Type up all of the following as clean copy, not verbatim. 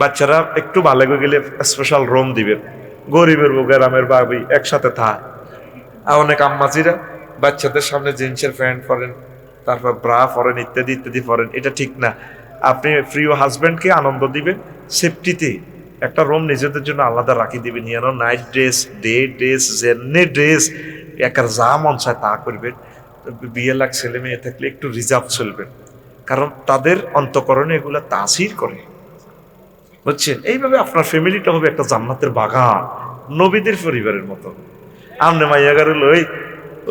বাচ্চারা একটু ভালো গেলে স্পেশাল রুম দিবেন, গরিবের গ্রামের ভাবি একসাথে থাক। আর অনেক আম্মাজিরা বাচ্চাদের সামনে জিন্সের প্যান্ট পরেন, তারপর ব্রা পরেন, ইত্যাদি ইত্যাদি পরেন। এটা ঠিক না। আপনি প্রিয় হাজব্যান্ডকে আনন্দ দিবেন, সেফটিতে একটা রুম নিজেদের জন্য আলাদা রাখি দিবেন। যেন নাইট ড্রেস, ডে ড্রেস, জেন্নে ড্রেস, একার যা মন চায় তা করবেন। বিয়ে লাখ ছেলে মেয়ে থাকলে একটু রিজার্ভ চলবেন, কারণ তাদের অন্তঃকরণে এগুলা তাসির করে, বুঝছেন? এইভাবে আপনার ফ্যামিলিটা হবে একটা জান্নাতের বাগান, নবীদের পরিবারের মতো। আমনে মাইয়াগারে লই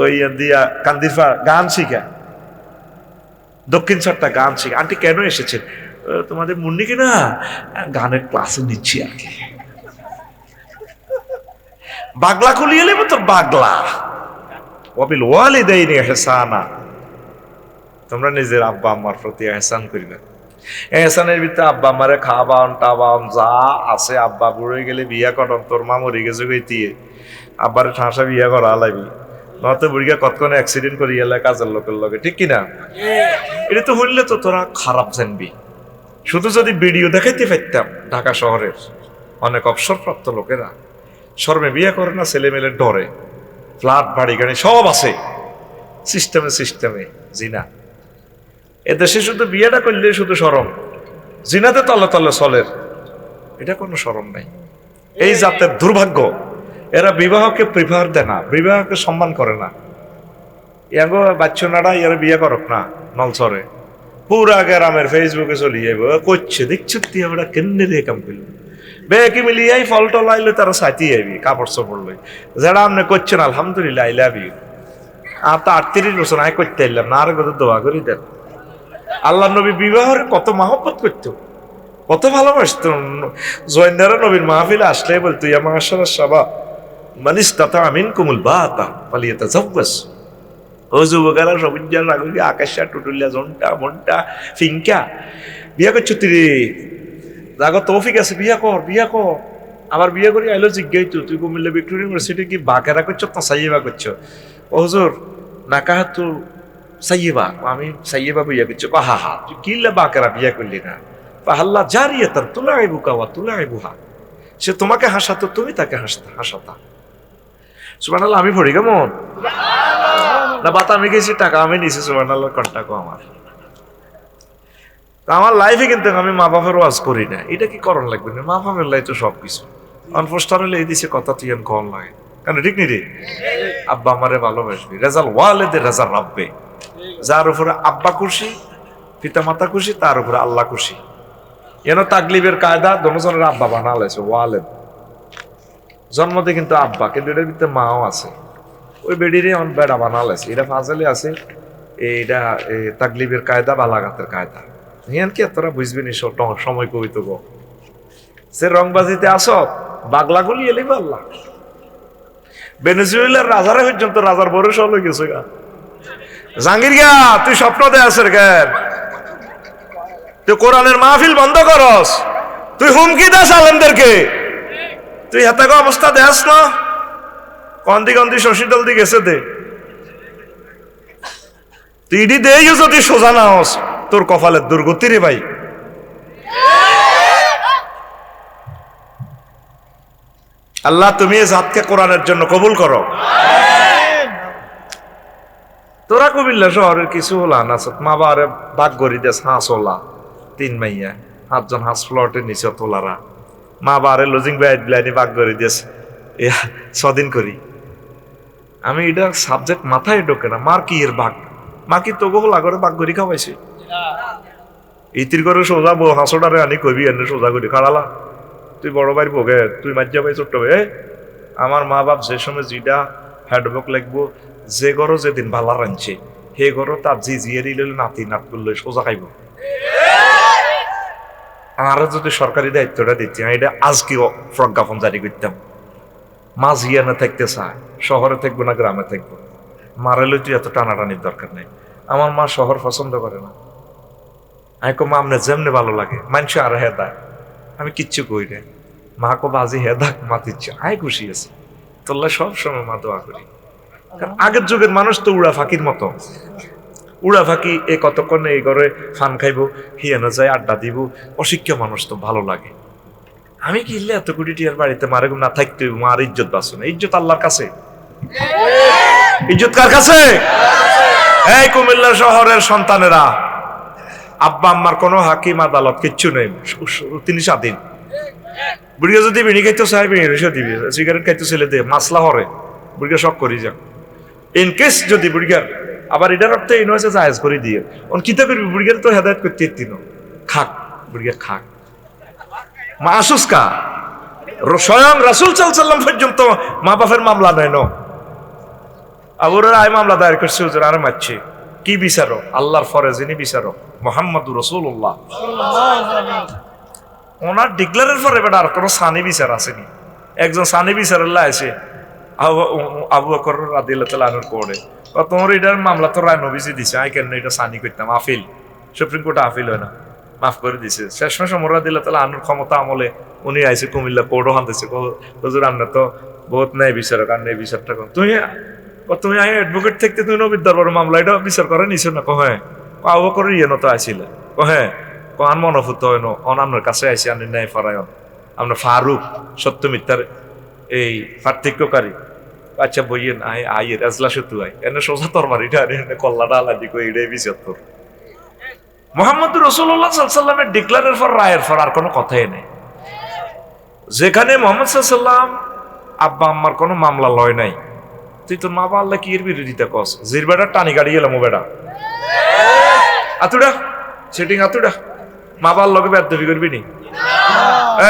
ওই দিয়া কান্দিফা গান শিখা, দক্ষিণ চারটা গান শিখা। আন্টি কেন এসেছেন? তোমাদের মুন্নিকে না গানের ক্লাসে নিচ্ছি আর কি। বাগলা খুলিয়ে নেব তোর বাগলা। ওয়াবিল ওয়ালিদাইনি ইহসানা, তোমরা নিজের আব্বা আম্মার প্রতি ইহসান করবে। এহসানের ভিতরে আব্বা আমারে খাবান টাবান যা আছে, আব্বা বুড়ে গেলে বিয়া করন, তোর মা মরে গেছে গইতিয়ে আব্বার ঠাঁসা বিয়া করা লাগবি, নয়তো বুড়িয়া কতক্ষণ অ্যাক্সিডেন্ট করি এলে কাজের লোকের লগে, ঠিক কিনা? এটা তো হইলে তো তোরা খারাপ জানবি। শুধু যদি ভিডিও দেখাইতে পারতাম, ঢাকা শহরের অনেক অবসরপ্রাপ্ত লোকেরা শর্মে বিয়ে করে না, ছেলে মেয়ের ডরে, ফ্ল্যাট বাড়ি গাড়ি সব আছে, সিস্টেমে সিস্টেমে জিনা। এদেশে শুধু বিয়েটা করলে শুধু শরম, জিনাতে তলে তলে চলের, এটা কোনো শরম নাই। এই জাতের দুর্ভাগ্য, এরা বিবাহকে প্রিফার দেয় না, বিবাহকে সম্মান করে না। ইয়াগো বাচ্চানারা এরা বিয়ে করক না নলসরে, পুরা গ্রামের ফেসবুকে চলি যাবো করছে, দেখছো তুই আমরা কেন্দ্রে দিয়ে কাম করল বেকি মিলিয়াই ফল টল আইলে তারা সাথী আইবি কাপড় চোপড় লই, যারা আপনি করছেন আলহামদুলিল্লাহ আই লাভ ইউ। আর তো 38 বছর আয় করতে আইলাম না, আর কত দোয়া করি দেন। আল্লাহ নবী বিবাহের কত মহব্বত করতো, কত ভালোবাসত। জৈন্দারা নবীর মাহফিলে আসলে বলতো ইয়া মাশাআল্লাহ শাবা মান ইসতাতা মিনকুমুল বাতা ফালিয়াতাজাওয়াজ। ও যুবকেরা সবুজার রাগুলি আকাশা টুটুলিয়া জনটা মনটা ফিঙ্কা বিয়া করছো তুই জাগো তৌফিক আছে, বিয়া কর বিয়া কর। আবার বিয়ে করি আইলো জিজ্ঞাই তো তুই কুমিল্লা ভিক্টোরিয়া ইউনিভার্সিটি কি বাকেরা করছো না সাইয়েবা করছো? ও হুজুর নাকাহা তো সাইয়েবা, আমি সাইয়েবা বিয়া করছো। হা হা তুই কিল্লা বাকেরা বিয়া করলি না? পাহাল্লা জারিয়ে তার তুলাই বুকাওয়া তুলাই বুহা, সে তোমাকে হাসাতো তুমি তাকে হাসাতা। সুবহানাল্লাহ। আমি পড়ি কেমন না বাতা, আমি গেছি টাকা আমি নিছি, সুবহানাল্লাহ কন্টাক্ট আমার। আমার লাইফে কিন্তু আমি মা বাপের ওয়াজ করি না, এটা কি করণ লাগবে না? মা বাপের লাই তো সবকিছু। অনফোস্টার হলে এই দিছে কথা তুই কন লাগে কেন, ঠিক নি রে? আব্বা আমারে ভালোবাসবি, রেজাল ওয়ালেদে রেজাল রাব্বে। যার উপরে আব্বা খুশি, পিতা মাতা খুশি, তার উপরে আল্লাহ খুশি। এন তাকলিবের কায়দা দনজনের আব্বা বানা লাইছে ওয়ালেদ, জন্মতে কিন্তু আব্বা, কিন্তু এটার ভিতরে মাও আছে। ওই বেডিরে অন বেড়া বানা লাইছে, এটা ফাজলে আছে। এইটা তাকলিবের কায়দা বালাগাতের কায়দা। হিয়ান কি তোরা বুঝবি নি সময় কবিত গো। সে রংবাজিতে আসো বাগলা গুলি এলি আল্লাহ। ভেনেজুয়েলার রাজারা পর্যন্ত রাজার বরস হলো গেছে গা। জাহাঙ্গীর গা তুই স্বপ্ন দে আসের জ্ঞান, তুই কোরআনের মাহফিল বন্ধ করস, তুই হুমকি দাস আলেমদেরকে, তুই হাতে অবস্থা দেখাস না। কন্দি কন্দি শশীদল দি গেছে দে, তুই ইডি দেই যদি সোজা না হস তোর কপালের দুর্গতি রে ভাই। আল্লাহ তুমি এই জাতকে কোরআনের জন্য কবুল করো। তোরা কবিল্লা শহরের কিছু হলা না, মা বাবারে ভাগ করি দেশ হাঁস হলা 3 মাইয়া 7 জন হাঁস ফ্লটের নিচে তোলারা, মা বাবারে লজিং ব্লাইনি ভাগ করে দিয়েছ 6 দিন করি। আমি এটা সাবজেক্ট মাথায় ঢোকে না। মার কি এর ভাগ, মা কি তোকে হলা করে ভাগ করি খাওয়াইছে? ইতির করে সোজা হাঁসোটারে আনি কবি এনে সোজা করি খাড়ালা, তুই বড় ভাই ভোগে তুই মাজ্জা ভাই ছোট্ট ভাই। আমার মা বাপ যে সময় যেটা হ্যাডবক লাগবো, যে ঘরও যেদিন ভালা রাঁধছে হে ঘরও তার জি জিয়ে দিল নাতি নাত করলে সোজা খাইব। আরো যদি সরকারি দায়িত্বটা দিচ্ছি আমি এটা আজকে প্রজ্ঞাপন জারি করতাম, মা জিয়া না থাকতে চায়, শহরে থাকবো না গ্রামে থাকবো, মারালে তুই এত টানাটানির দরকার নেই। আমার মা শহর পছন্দ করে না। আমি কো মা আপনার যেমনি ভালো লাগে মানুষ আর হে দেয়, আমি কিচ্ছু কই না। মা কো বাজি হে দাক মা দিচ্ছে, আয় খুশি আছে তোল্লা সব সময় মা দোয়া করি। কারণ আগের যুগের মানুষ তো উড়া ফাঁকির মতো, উড়া ফাঁকি কতক্ষণ এই ঘরে ফান খাইবো, হিয়ানো যায় আড্ডা দিব। অশিক্ষা মানুষ তো ভালো লাগে, আমি কিনলে এত কোটি টিয়ার বাড়িতে মারে না থাকতে মার ইজ্জত বাঁচো না, ইজ্জত আল্লাহর কাছে। ইজ্জত কার কাছে? এই কুমিল্লা শহরের সন্তানেরা, আব্বা আম্মার কোনো হাকিম আদালত কিচ্ছু নেই, তিনি স্বাধীন। বুড়িয়া যদি বিড়ি খাইতে চাই বিড়ি রেসে দিবি, সিগারেট খাইতে ছেলে দে, মাসলা হরে বুড়িয়া শখ করি যাক। ইন কেস যদি বুড়িয়ার আবার এটার অর্থ এই নয় জায়েজ করে দিয়ে অন কিতা করবি, বুড়িয়ার তো হেদায়ত করতে এতিনো খাক, বুড়িয়া খাক। মা আসুসকা স্বয়ং রাসূল সাল্লাল্লাহু আলাইহি ওয়াসাল্লাম পর্যন্ত মা বাপের মামলা নেয় না। আবুরা আয় মামলা দায়ের করছে, হুজুর আরে মারছে, কি বিচারো? আল্লাহর ফরজ যিনি বিচারো মুহাম্মদুর রাসূলুল্লাহ। ওনার ডিক্লারের পরে বেটা আর কোনো সানি বিচার আসেনি। একজন সানি বিচারাল্লাহ আছে আবু বকর রাদিয়াল্লাহু তাআলা আনহুর কোর্টে, তোমার এটার মামলা তো রায় নবীজি দিছে, আই কেন এটা সানি করতাম, আপিল সুপ্রিম কোর্টে আপিল হয় না, মাফ করে দিছে। শেষমেশ ওমর রাদিয়াল্লাহু তাআলা আনহুর ক্ষমতা আমলে উনি আইছে কুমিল্লা কোর্টও হানতেছে, হুজুর আমরা তো বহুত ন্যায় বিচারক, আর ন্যায় বিচারটা তুমি আই অ্যাডভোকেট থাকতে তুমি নবীর দরবারে মামলা এটা বিচার করে নিছো না? হ্যাঁ। আবু বকরের ইয়ে তো আইছিল, হ্যাঁ। আন মনফুত হয় আপনার কাছে আইসি, আপনি ন্যায় ফারায়ন, আপনার ফারুক সত্য মিথ্যার এই পার্থক্যকারী। আচ্ছা বইয়েন আইয়ের এজলাসে তু আই এনে সোজা তরমার এটা এনে কল্লাটা আলাদি কই এটাই বিচার তোর। মুহাম্মদুর রাসূলুল্লাহ সাল্লাল্লাহু আলাইহি ওয়াসাল্লামের ডিক্লারের পর রায়ের পর আর কোনো কথাই নেই। যেখানে মুহাম্মদ সাল্লাল্লাহু আলাইহি ওয়াসাল্লাম আব্বা আম্মার কোনো মামলা লয় নাই, তুই তোর মা বাবা আল্লাহ কি এর বিরোধিতা কস? জিরবাটা টানি গাড়ি গেলাম বেটা আতুডা সেটিং আতুডা মা বাবার লগে বেদবি করবি নি?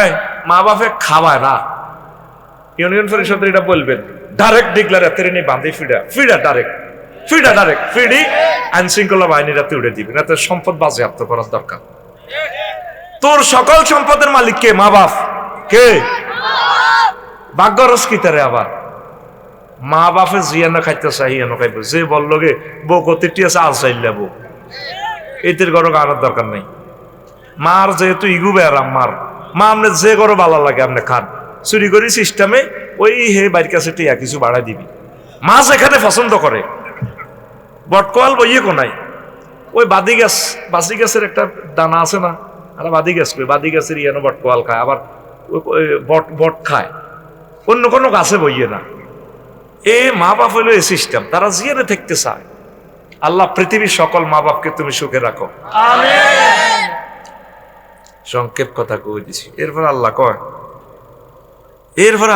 এই মা বাপে খাওয়ায় না, ইউনিয়ন পরিষদের এটা বলবেন ডাইরেক্ট ডিক্লার এত নি বাঁধি ফিডা ডাইরেক্ট ফিডি আইন শৃঙ্খলা বাহিনীরাতে উড়ে দিবেন, এত সম্পদ বাজেয়াপ্ত করার দরকার। তোর সকল সম্পদের মালিক কে? মা বাপ। কে? ভাগ্যরস কি তারে আবার মা বাপে জিয়ানো খাইতে চাই এনো খাইব, যে বললো গে বউ কতিটি আছে আল চাইল বউ, এদের ঘর আনার দরকার নেই। মার যেহেতু ইগু বেড়াম মার মা আপনি যে করো ভালো লাগে আপনি খান, চুরি করি সিস্টেমে ওই হে বাড়ির কাছে টিয়া কিছু বাড়াই দিবি। মা যেখানে পছন্দ করে বটকোয়াল বইয়ে কোনাই ওই বাদি গাছের একটা দানা আছে না, আর বাদি গাছ কই বাদি গাছের ইয়ানো বটকোয়াল খায়, আবার বট খায়, অন্য কোনো গাছে বইয়ে না। এ মা বাপ হইলো এই সিস্টেম, তারা জিয়ারে থাকতে চায়। আল্লাহ পৃথিবীর সকল মা বাপকে তুমি সুখে রাখো, আমিন। সংক্ষেপ কথা কই দিছি। এরপর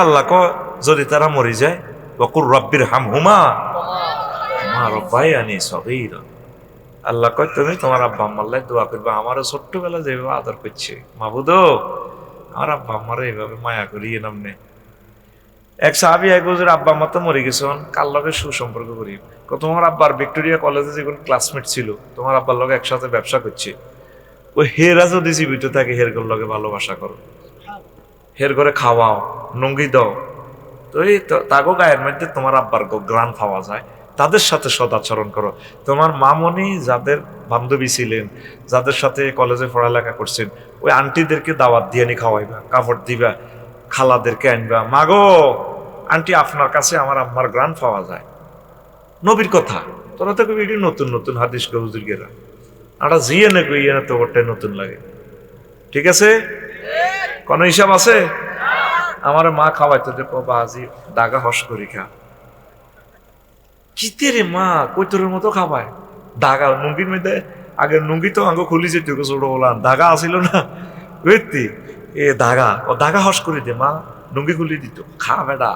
আল্লাহ কয় যদি তারা মরে যায় ওয়াকুর রাব্বির হামহুমা মা রাব্বায়ানি সগীরা, আল্লাহ কয় তুমি তোমার আব্বা আম্মার লাই দোয়া করবে, আমারও ছোট্টবেলা যেভাবে আদর করছে মাবুদো আমার আব্বা আম্মারা এইভাবে মায়া করিয়ে নামনে। এক সাহাবী এক হুজুর আব্বা আম্মা তো মরে গেছেন, কার লগে সুসম্পর্ক করি, তোমার আব্বার ভিক্টোরিয়া কলেজে যেগুলো ক্লাসমেট ছিল তোমার আব্বার লগে একসাথে ব্যবসা করছে, ওই হেরা যদি জীবিত থাকে হের লগে ভালোবাসা করো, হের ঘরে খাওয়াও, নঙ্গি দাও, তো এই তাগো গায়ের মধ্যে তোমার আব্বার গ্রান পাওয়া যায়, তাদের সাথে সদাচরণ করো। তোমার মামনি যাদের বান্ধবী ছিলেন, যাদের সাথে কলেজে পড়ালেখা করছেন, ওই আন্টিদেরকে দাওয়াত দিয়ে নি খাওয়াইবা, কাপড় দিবা, খালাদেরকে আনবা, মাগো আন্টি আপনার কাছে আমার আম্মার গ্রান পাওয়া যায়। নবীর কথা তোরা তো কবি এটি নতুন নতুন হাদিস কে হুজুর গেরা আমরা জিয়ে নে কই না তো ওটাই নতুন লাগে, ঠিক আছে? কোন হিসাব আছে? আমার মা খাওয়াইতো দেখো বাজি দাগা হস করি খা কিতে রে মা কই তোর মতো খাওয়ায় দাগা নুঙ্গির মধ্যে, আগে নুঙ্গি তো আঙ্গ খুলি যেত ছোট বলাম দাগা আসিল না বুঝতি, এ দাগা ও দাগা হস করে দে মা, নুঙ্গি খুলি দিত, খা বেডা।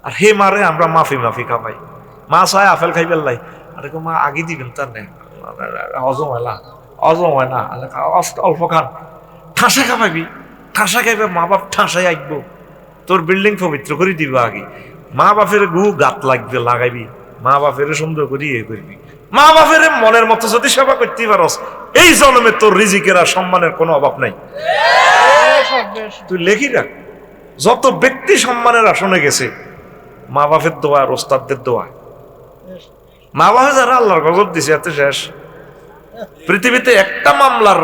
আর হে মারে আমরা মাফি খাওয়াই, মা চায় আপেল খাইবার লাই, আরে মা আগে দিবেন তার নেই হজম হয় না অল্প খান, ঠাসা খাওয়াবি, ঠাসা খাইবে মা বাপ ঠাসাই আসবো, তোর বিল্ডিং পবিত্র করে দিব আগে, মা বাপের গু গাত লাগবে লাগাইবি, মা বাপের সুন্দর করে ইয়ে করবি, মা বাপের মনের মতো যদি সেবা করতে পারস এই জন্মে তোর রিজিকের আর সম্মানের কোনো অভাব নাই। তুই লেখি রাখ, যত ব্যক্তি সম্মানের আসনে গেছে মা বাপের দোয়া আর ওস্তাদদের দোয়া, মা বাপে যারা আল্লাহর গজব দিছে এত শেষ। পৃথিবীতে একটা মামলার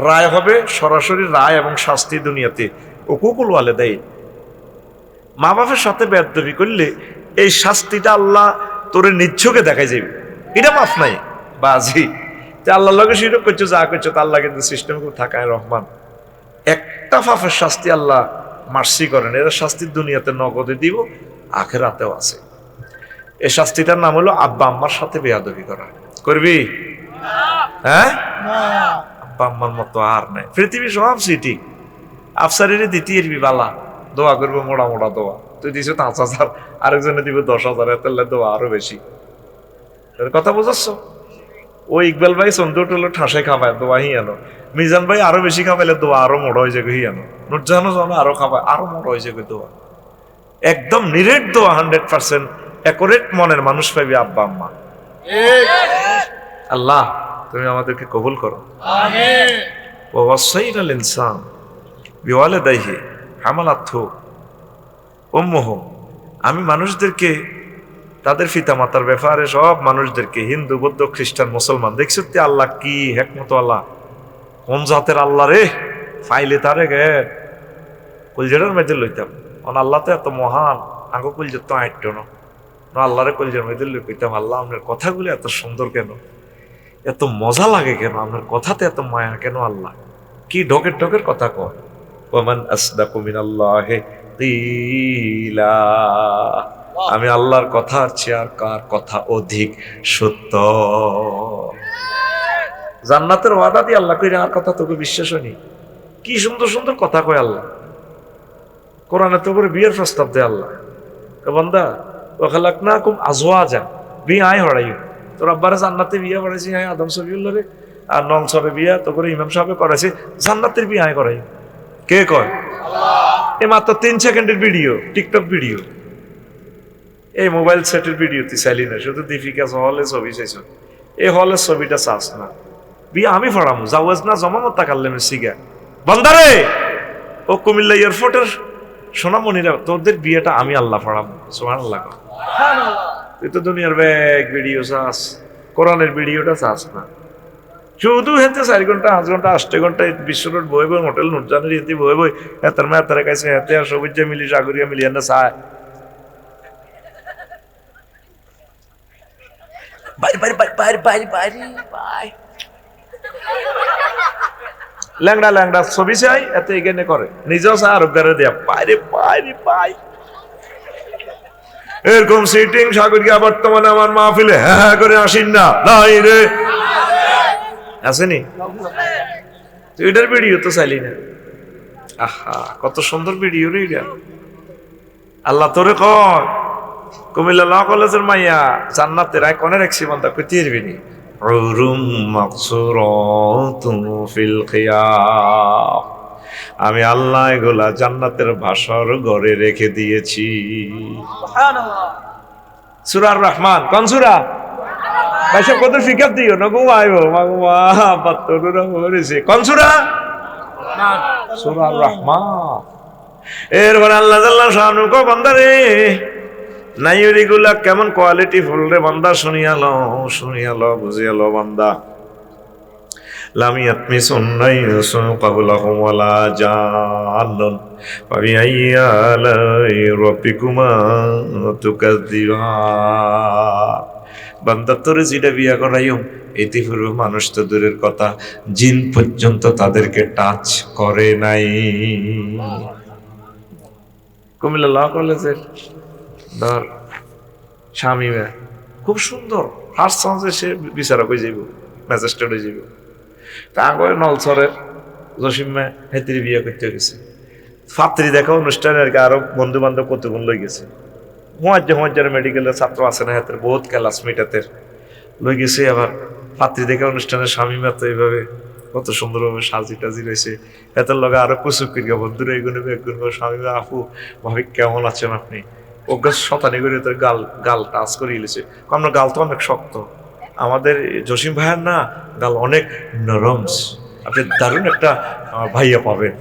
রায় হবে সরাসরি রায় এবং শাস্তি দুনিয়াতে উকুকুল ওয়ালিদাইন, মা বাপের সাথে বেয়াদবি করলে এই শাস্তিটা আল্লাহ তোরে নিচ্ছকে দেখাই যাবে, এটা মাফ নাই বাজি। আল্লাহর লগে শিরক করছো যা করছো, তা আল্লাহ কিন্তু সিস্টেম থাকায় রহমান, একটা পাপের শাস্তি আল্লাহ মার্সি করেন, এর শাস্তি দুনিয়াতে নগদে দিব, আখেরাতেও আছে। এই শাস্তিটার নাম হলো আব্বা আম্মার সাথে বেয়াদবি করা। করবি? হ্যাঁ, আব্বা আম্মার মতো আর নাই পৃথিবী, সব সিটি আফসারের দ্বিতীয় বালা দোয়া করবো, মোড়া মোড়া দোয়া। তুই দিছ 5,000, আরেকজনে দিব 10,000, এত দোয়া আরো বেশি। কথা বুঝাচ্ছ? ওই ইকবাল ভাই সন্দুর টুলো ঠাসে খাবায় দোয়া হিয়ানো, মিজান ভাই আরো বেশি খাবাইলে দোয়া আরো মোড়া হয়ে যাবে হিয়ানো, নুরজাহানও যেন আরো খাবায় আরো মোড়া হয়ে যাবে দোয়া। একদম নিরেট দোয়া, 100% অ্যাকুরেট মনের মানুষ পাইবে আব্বা আম্মা। আল্লাহ তুমি আমাদেরকে কবুল করো। আমিন। ওয়া ওয়াসাইনাল ইনসান বিওয়ালিদাইহি হামালাতহু উম্মুহু। আমি মানুষদেরকে তাদের পিতা মাতার ব্যাপারে, সব মানুষদেরকে, হিন্দু বৌদ্ধ খ্রিস্টান মুসলমান, দেখছো তে আল্লাহ কি হেকমত আল্লাহ, কোন জাতের আল্লাহ রে, ফাইলে তারে গে কুলজেরার মেয়েদের লইতাম। আল্লাহ তো এত মহান, আগে কুলজের তো আইট না, আল্লাহরে কুলজের মেয়েদের লই কইতাম, আল্লাহ আপনার কথাগুলো এত সুন্দর কেন, এত মজা লাগে কেন, আপনার কথাতে এত মায়া কেন, আল্লাহ কি ঢকের ঢকের কথা কয়। ওয়ামান আসদাকু মিনাল্লাহি কিলা। আমি আল্লাহর কথার চেয়ে আর কার কথা অধিক সত্য। জান্নাতের ওয়াদা দিয়ে আল্লাহ কইরা আর কথা তোকে বিশ্বাস হয়নি। কি সুন্দর সুন্দর কথা কয় আল্লাহ। কোরআনে তো করে বিয়ের প্রস্তাব দেয় আল্লাহ, বান্দা ওয়া খালাকনাকুম আজওয়াজা, বিয়ে আয় হড়াইও। তোর আব্বারে জান্নাতে বিয়ে করাইছি, হ্যাঁ আদম সফিউল্লাহ রে, আর নল সবে বিয়া তো করে ইমাম সাহেব করাইছে, জান্নাতের বিয়ে আয় করাই। কে কয়? আল্লাহ। এই মাত্র 3 সেকেন্ডের ভিডিও, টিকটক ভিডিও, এই মোবাইল সেটের ভিডিও তুই চাইলি না, শুধু দীপিকা হলে ছবি চাইছ, এই হলের ছবিটা চাস না, বিয়ে আমি ফড়ামু, জাওয়াজ না জমামত তাকাল্লে সিগা বান্দারে। ও কুমিল্লা এয়ারপোর্টের সোনামণিরা, তোদের বিয়েটা আমি আল্লাহ ফড়ামু। সুবহানাল্লাহ। তুই তো দুনিয়ার ব্যাগ ভিডিও চাস, কোরআনের ভিডিওটা চাস না, শুধু হেতে 4 ঘন্টা 5 ঘন্টা 8 ঘন্টা বিশ্ব রোড বই বই, হোটেল নুরজানের ইতি বই বই, এতার মা এতার কাছে হেতে আর সবুজ মিলি সাগরিয়া মিলিয়ে না চায়। ল্যাংড়া ল্যাংড়া ছবি চাই, এত এখানে করে, নিজেও চায় আর গারে দেয়া পাইরে পাইরে পাই। এরকম সিটিং সাগরিয়া বর্তমানে আমার মাহফিলে হ্যাঁ করে আসিন না, নাই রে আসেনি? তুই এটার ভিডিও তো চাইলি না। আহা কত সুন্দর ভিডিও রে এটা। আল্লাহ তোরে কয় কুমিল্লা ল কলেজের মাইয়া জান্নাতের আইকনে রাখছি, বান্দা কইতে পারবিনি, উরুম মাকসুরাতুন ফিল খিয়াম। আমি আল্লাহ এগুলা জান্নাতের ভাষার ঘরে রেখে দিয়েছি। সুবহানাল্লাহ। সূরা আর রহমান কোন সূরা? ভাই সব কত ফিকার দিও না গো আইবো মাগমা বাতরুরা হইছে কোন সূরা? সূরা আর রহমান। এরপর আল্লাহ জাল্লা শানু কো বান্দারে নাইরিগুলা কেমন কোয়ালিটি ফুল রে বান্দা, শুনিয়ালো বুঝিয়ালো বান্দা। লামিয়াত মিসুন্নাই সুকাবুলাহুম ওয়ালা জান্নান ফাবিআইয়ালাই রাব্বিকুমা তুকাযযিবান। বান্দা তোরে যেটা বিয়া করাইম, ইতিপূর্বে মানুষ তো দূরের কথা, জিন পর্যন্ত তাদেরকে টাচ করে নাই। কুমিল্লা ল কলেজের ধর স্বামী খুব সুন্দর, ফার্স্ট চান্সে সে বিচারক হয়ে যাইব, ম্যাজিস্ট্রেট হয়ে যাইব। তা আগে নলছরের জসিম্মা হেতির বিয়ে করতে গেছে, ফাত্রি দেখা অনুষ্ঠানে আর কি, আরো বন্ধু বান্ধব কতগুণ লই গেছে, হুঁয়ার মেডিকেলের ছাত্র আছে না, হাতের বহুত ক্লাসমেট হাতের লই গেছে। আবার ফাত্রি দেখা অনুষ্ঠানের স্বামী তো এইভাবে কত সুন্দরভাবে সাজি টাজি রয়েছে, এতের লগে আরো কুচুক করিয়া বন্ধুরা এগুলো একগুণ স্বামী আপু ভাবি কেমন আছেন আপনি, ওকে শতানি করে তোর গাল টাচ করে ইলেছে। আমরা গাল তো অনেক শক্ত, আমাদের জসিম ভাইয়ের না গাল অনেক নরম, আপনি দারুণ একটা ভাইয়া পাবেন।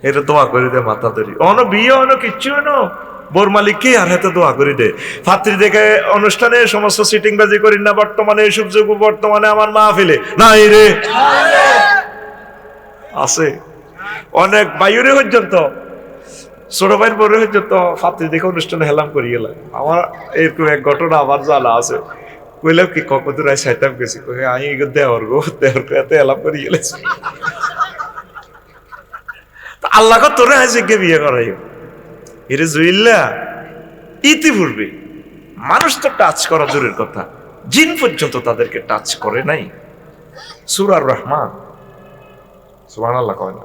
এটা দোয়া করে দে মাথা ধরি, অনো বিয়ে অনো কিচ্ছু এনো বোর মালিককে আর হাতে দোয়া করে দে। ফাত্রি দেখে অনুষ্ঠানে সমস্ত সিটিং বাজি করি না, বর্তমানে এইসব যুগ বর্তমানে আমার মাহফিলে নাই রে আছে অনেক বাইরে পর্যন্ত, ছোট ভাইয়ের বড় পর্যন্ত ফাত্রি দেখে অনুষ্ঠানে হেলাম করি গেলাম। আমার এরকম এক ঘটনা আমার জানা আছে, কইলাম কি ককদুরাই সাইতাম গেছি, আমি দেওয়ার গো এত হেলাম করি গেলেছি। আল্লাহকে তোরে হাজিকে বিয়ে করাই এরে জুইল্লা ইতিপূর্বে মানুষ তো টাচ করা দূরের কথা, জিন পর্যন্ত তাদেরকে টাচ করে নাই। সূরা রহমান, সুবহানাল্লাহ কয় না?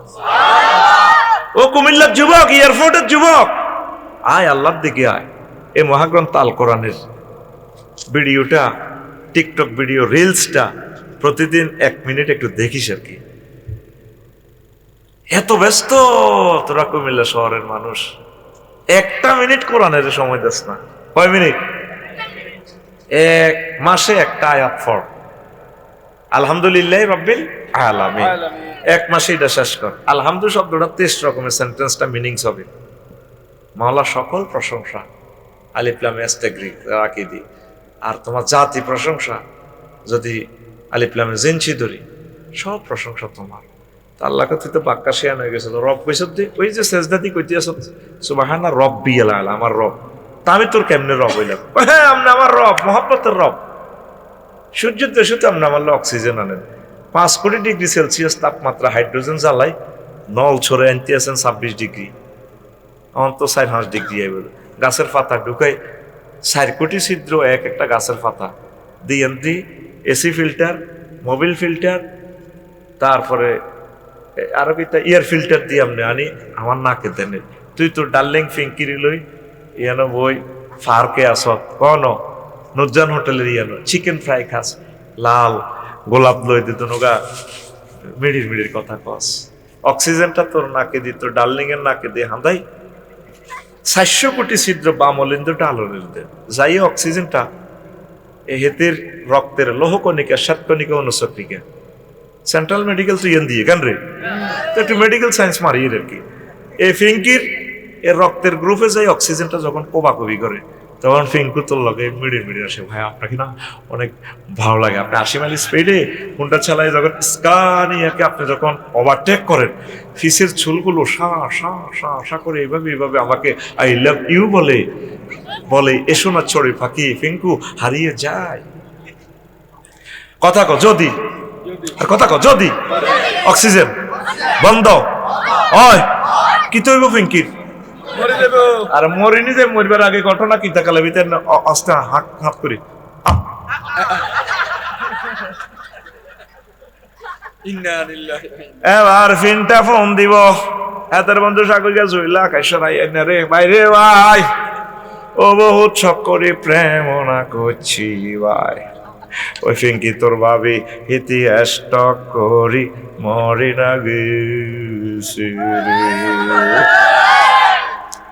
ও কুমিল্লার যুবক, এয়ারপোর্টের যুবক, আয় আল্লাহর দিকে আয়। এই মহাগ্রন্থ আল কোরআনের ভিডিওটা, টিকটক ভিডিও, রিলসটা প্রতিদিন 1 মিনিট একটু দেখিস আর কি। এত ব্যস্ত তোরা কুমিল্লা শহরের মানুষ, 1টা মিনিট কোরআনের সময় দিস না। কয় মিনিট? 1 মাসে 1টা আয়াত পড়, আলহামদুলিল্লাহ রাব্বিল আলামিন। 1 মাসে এটা শেষ কর। আলহামদু শব্দটা 23 রকমের, সেন্টেন্সটা মিনিংস হবে মাওলা সকল প্রশংসা, আলিফ লাম ইস্তাগরি রাখি দি। আর তোমার জাতি প্রশংসা, যদি আলিফ লামে জিনসি ধরি, সব প্রশংসা তোমার। তা আল্লাহকে তুই তো বাক্কা শেয়ান হয়ে গেছে, রব কইছত দি, ওই যে সেজদাতি কইতে আস সুবহানা রব্বিয়াল আলা, আমার রব। তা আমি তোর কেমনে রব হইলাম? হ্যাঁ আপনি আমার রব, মহব্বতের রব। সূর্যের দেশে তো আপনি আমার অক্সিজেন আনেন, 5 কোটি ডিগ্রি সেলসিয়াস তাপমাত্রা, হাইড্রোজেন জ্বালাই নল ছড়ে আনতে আছেন 26 ডিগ্রি, আমার তো 4-5 ডিগ্রি আইব। গাছের পাতা ঢুকাই 4 কোটি ছিদ্র, একটা গাছের পাতা দিয়ে আনতি, এসি ফিল্টার, মোবিল ফিল্টার, তারপরে আরো কিতা এয়ার ফিল্টার দিয়ে আপনি আনি আমার নাকে দেন। তুই তো ডার্লিং ফিঙ্কিরি লই ইয়ানো বই ফারকে আসত কন নুজান হোটেলের ইয়ানো চিকেন ফ্রাই খাস, লাল গোলাপ লই দিত নগা মিড়ির মিড়ির কথা কস। অক্সিজেনটা তোর নাকে দিত, ডার্লিং এর নাকে দিয়ে হাঁদাই 400 কোটি ছিদ্র বামলিন্দ ডালরিন্দ যাই অক্সিজেনটা এই হেতের রক্তের লৌহকণিকা, শ্বেতকণিকা, অনুচক্রিকা। সেন্ট্রাল মেডিকেল তুই এন দিয়ে কেন রে? তো একটু মেডিকেল সায়েন্স মারি আর কি। এই ফিঙ্কির এর রক্তের গ্রুপে যাই অক্সিজেনটা যখন কোবাকবি করে, তখন ফিঙ্কু তোর লগে মিড়ির মিড়ির আসে, ভাই আপনাকে না অনেক ভালো লাগে, আপনি 80 মাইল স্পিডে কোনটা চালায় যখন স্কানিয়াকে আপনি যখন ওভারটেক করেন, ফিসের চুলগুলো সা সা সা সা করে এইভাবে এইভাবে আমাকে আই লাভ ইউ বলে বলে, এসো না ছড়ে ফাঁকি, ফিঙ্কু হারিয়ে যায়। কথা কো যদি, আর কথা কো যদি অক্সিজেন বন্ধ হয় কি তৈব ফিঙ্কির আর মরিনি যে মরবার আগে ঘটনা কি তাকালে ভিতরে আস্তে হাত হাত করি এবার ফিনটা ফোন দিব, এতের বন্ধু সাগরিকা জইলা কাইসরাই এনে রে বাইরে ভাই, ও বহুত শখ করে প্রেম না করছি ভাই, ওই ফিঙ্কি তোর ভাবি ইতিহাস টক করি মরি না গেছে।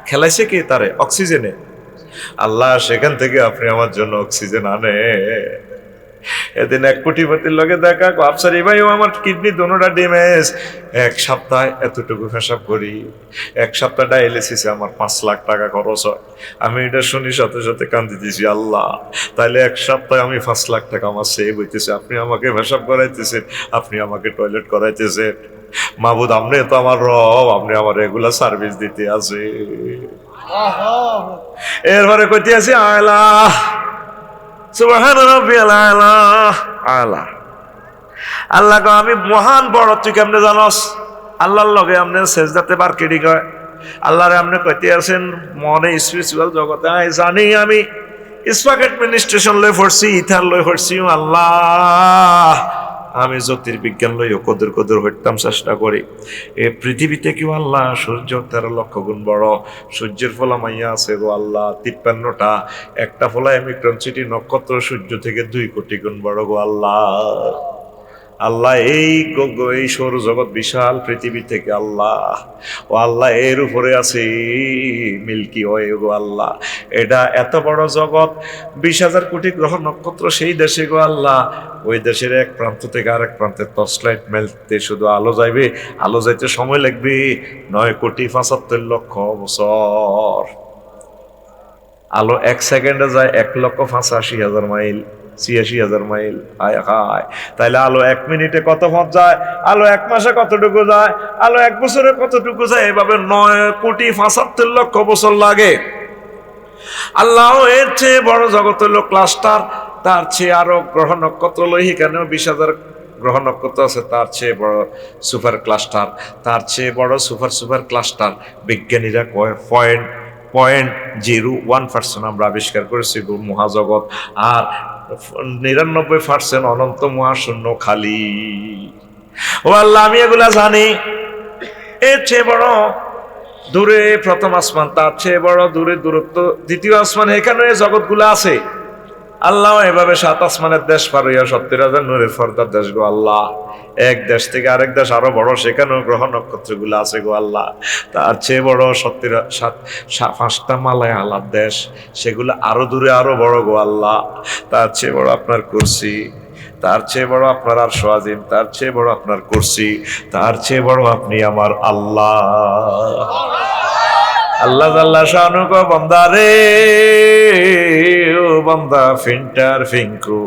খেলাইছে কি তারে? অক্সিজেনে। আল্লাহ সেখান থেকে আপনি আমার জন্য অক্সিজেন আনে। এদিন 1 কোটিপতির লগে দেখা, আফসারি ভাই ও আমার কিডনি দোনোটা ড্যামেজ, 1 সপ্তাহ এতটুকু হিসাব করি, 1 সপ্তাহ ডায়ালিসিসে আমার 5 লাখ টাকা খরচ হয়। আমি এটা শুনি সাথে সাথে কান্দি দিছি, আল্লাহ তাইলে 1 সপ্তাহে আমি 5 লাখ টাকা আমার সেভ হইতেছে, আপনি আমাকে হিসাব করাইতেছেন, আপনি আমাকে টয়লেট করাইতেছেন। মাহবুদ আপনি তো আমার রব, আপনি আমার রেগুলার সার্ভিস দিতে আছে। এরপরে কইতে আছি আল্লাহ সুবহান রাব্বিয়াল আলা, আলা আল্লাহ গো আমি মহান বড়, তুই কেমনে জানস? আল্লাহর লগে আপনি সেজদাতে বার কেডি কয়, আল্লাহরে আপনি কইতে আছেন মনে স্পিরিচুয়াল জগতে, জানি আমি স্পাক অ্যাডমিনিস্ট্রেশন লই পড়ছি, ইথার লই পড়ছি, আল্লাহ আমি জ্যোতির্বিজ্ঞান লইও কদর কদর হইতাম চেষ্টা করি। এই পৃথিবীতে কেউ আল্লাহ সূর্য 13 লক্ষ গুণ বড়, সূর্যের ফলা মাইয়া আছে গো আল্লাহ 53টা, একটা ফলায় মিক্রন সিটি নক্ষত্র সূর্য থেকে 2 কোটি গুণ বড় গো আল্লাহ। আল্লাহ এই এই সৌরজগৎ বিশাল পৃথিবী থেকে আল্লাহ, ও আল্লাহ এর উপরে আছে মিল্কি ওয়ে গো আল্লাহ, এটা এত বড় জগৎ, 20,000 কোটি গ্রহ নক্ষত্র সেই দেশে গো আল্লাহ, ওই দেশের এক প্রান্ত থেকে আরেক প্রান্তে টর্চ লাইট মেলতে শুধু আলো যাইবে, আলো যাইতে সময় লাগবে 9,75,00,000 বছর। আলো 1 সেকেন্ডে যায় 1,85,000 মাইল, 86,000 মাইল। হায় হায়, তাইলে আলো 1 মিনিটে কত পথ যায়? আলো 1 মাসে কতটুকু যায়? আলো 1 বছরে কতটুকু যায়? এভাবে 9,75,00,000 বছর লাগে। আল্লাহ এর চেয়ে বড় জগৎ হলো ক্লাস্টার, তার চেয়ে আরো গ্রহ নক্ষত্র লই, এখানেও 20,000 গ্রহ নক্ষত্র আছে তার চেয়ে বড় সুপার ক্লাস্টার, তার চেয়ে বড় সুপার ক্লাস্টার বিজ্ঞানীরা কয় 0.01% আমরা আবিষ্কার করেছি মহাজগৎ, আর 99% অনন্ত মহাশূন্য খালি। ও আল্লাহ, আমি এগুলা জানি। এর চেয়ে বড় দূরে প্রথম আসমান, তার চেয়ে বড় দূরে দূরত্ব দ্বিতীয় আসমান, এখানে জগৎগুলো আছে। আল্লাহ এভাবে 7 আসমানের দেশ পার হইয়া 70,000 নূরের ফর্দার দেশ গো আল্লাহ। এক দেশ থেকে আরেক দেশ আরো বড়, সেখানেও গ্রহ নক্ষত্রগুলো আছে গো আল্লাহ। তার চেয়ে বড় 5টা মালায় আলাদ দেশ, সেগুলো আরো দূরে আরো বড় গো আল্লাহ। তার চেয়ে বড় আপনার কুরসি, তার চেয়ে বড় আপনার আরশ আজিম, তার চেয়ে বড় আপনার কুরসি, তার চেয়ে বড় আপনি আমার আল্লাহ। আল্লাহ আল্লাহ শানু গো বান্দা রে, ও বান্দা ফিন্টার ফিঙ্কু,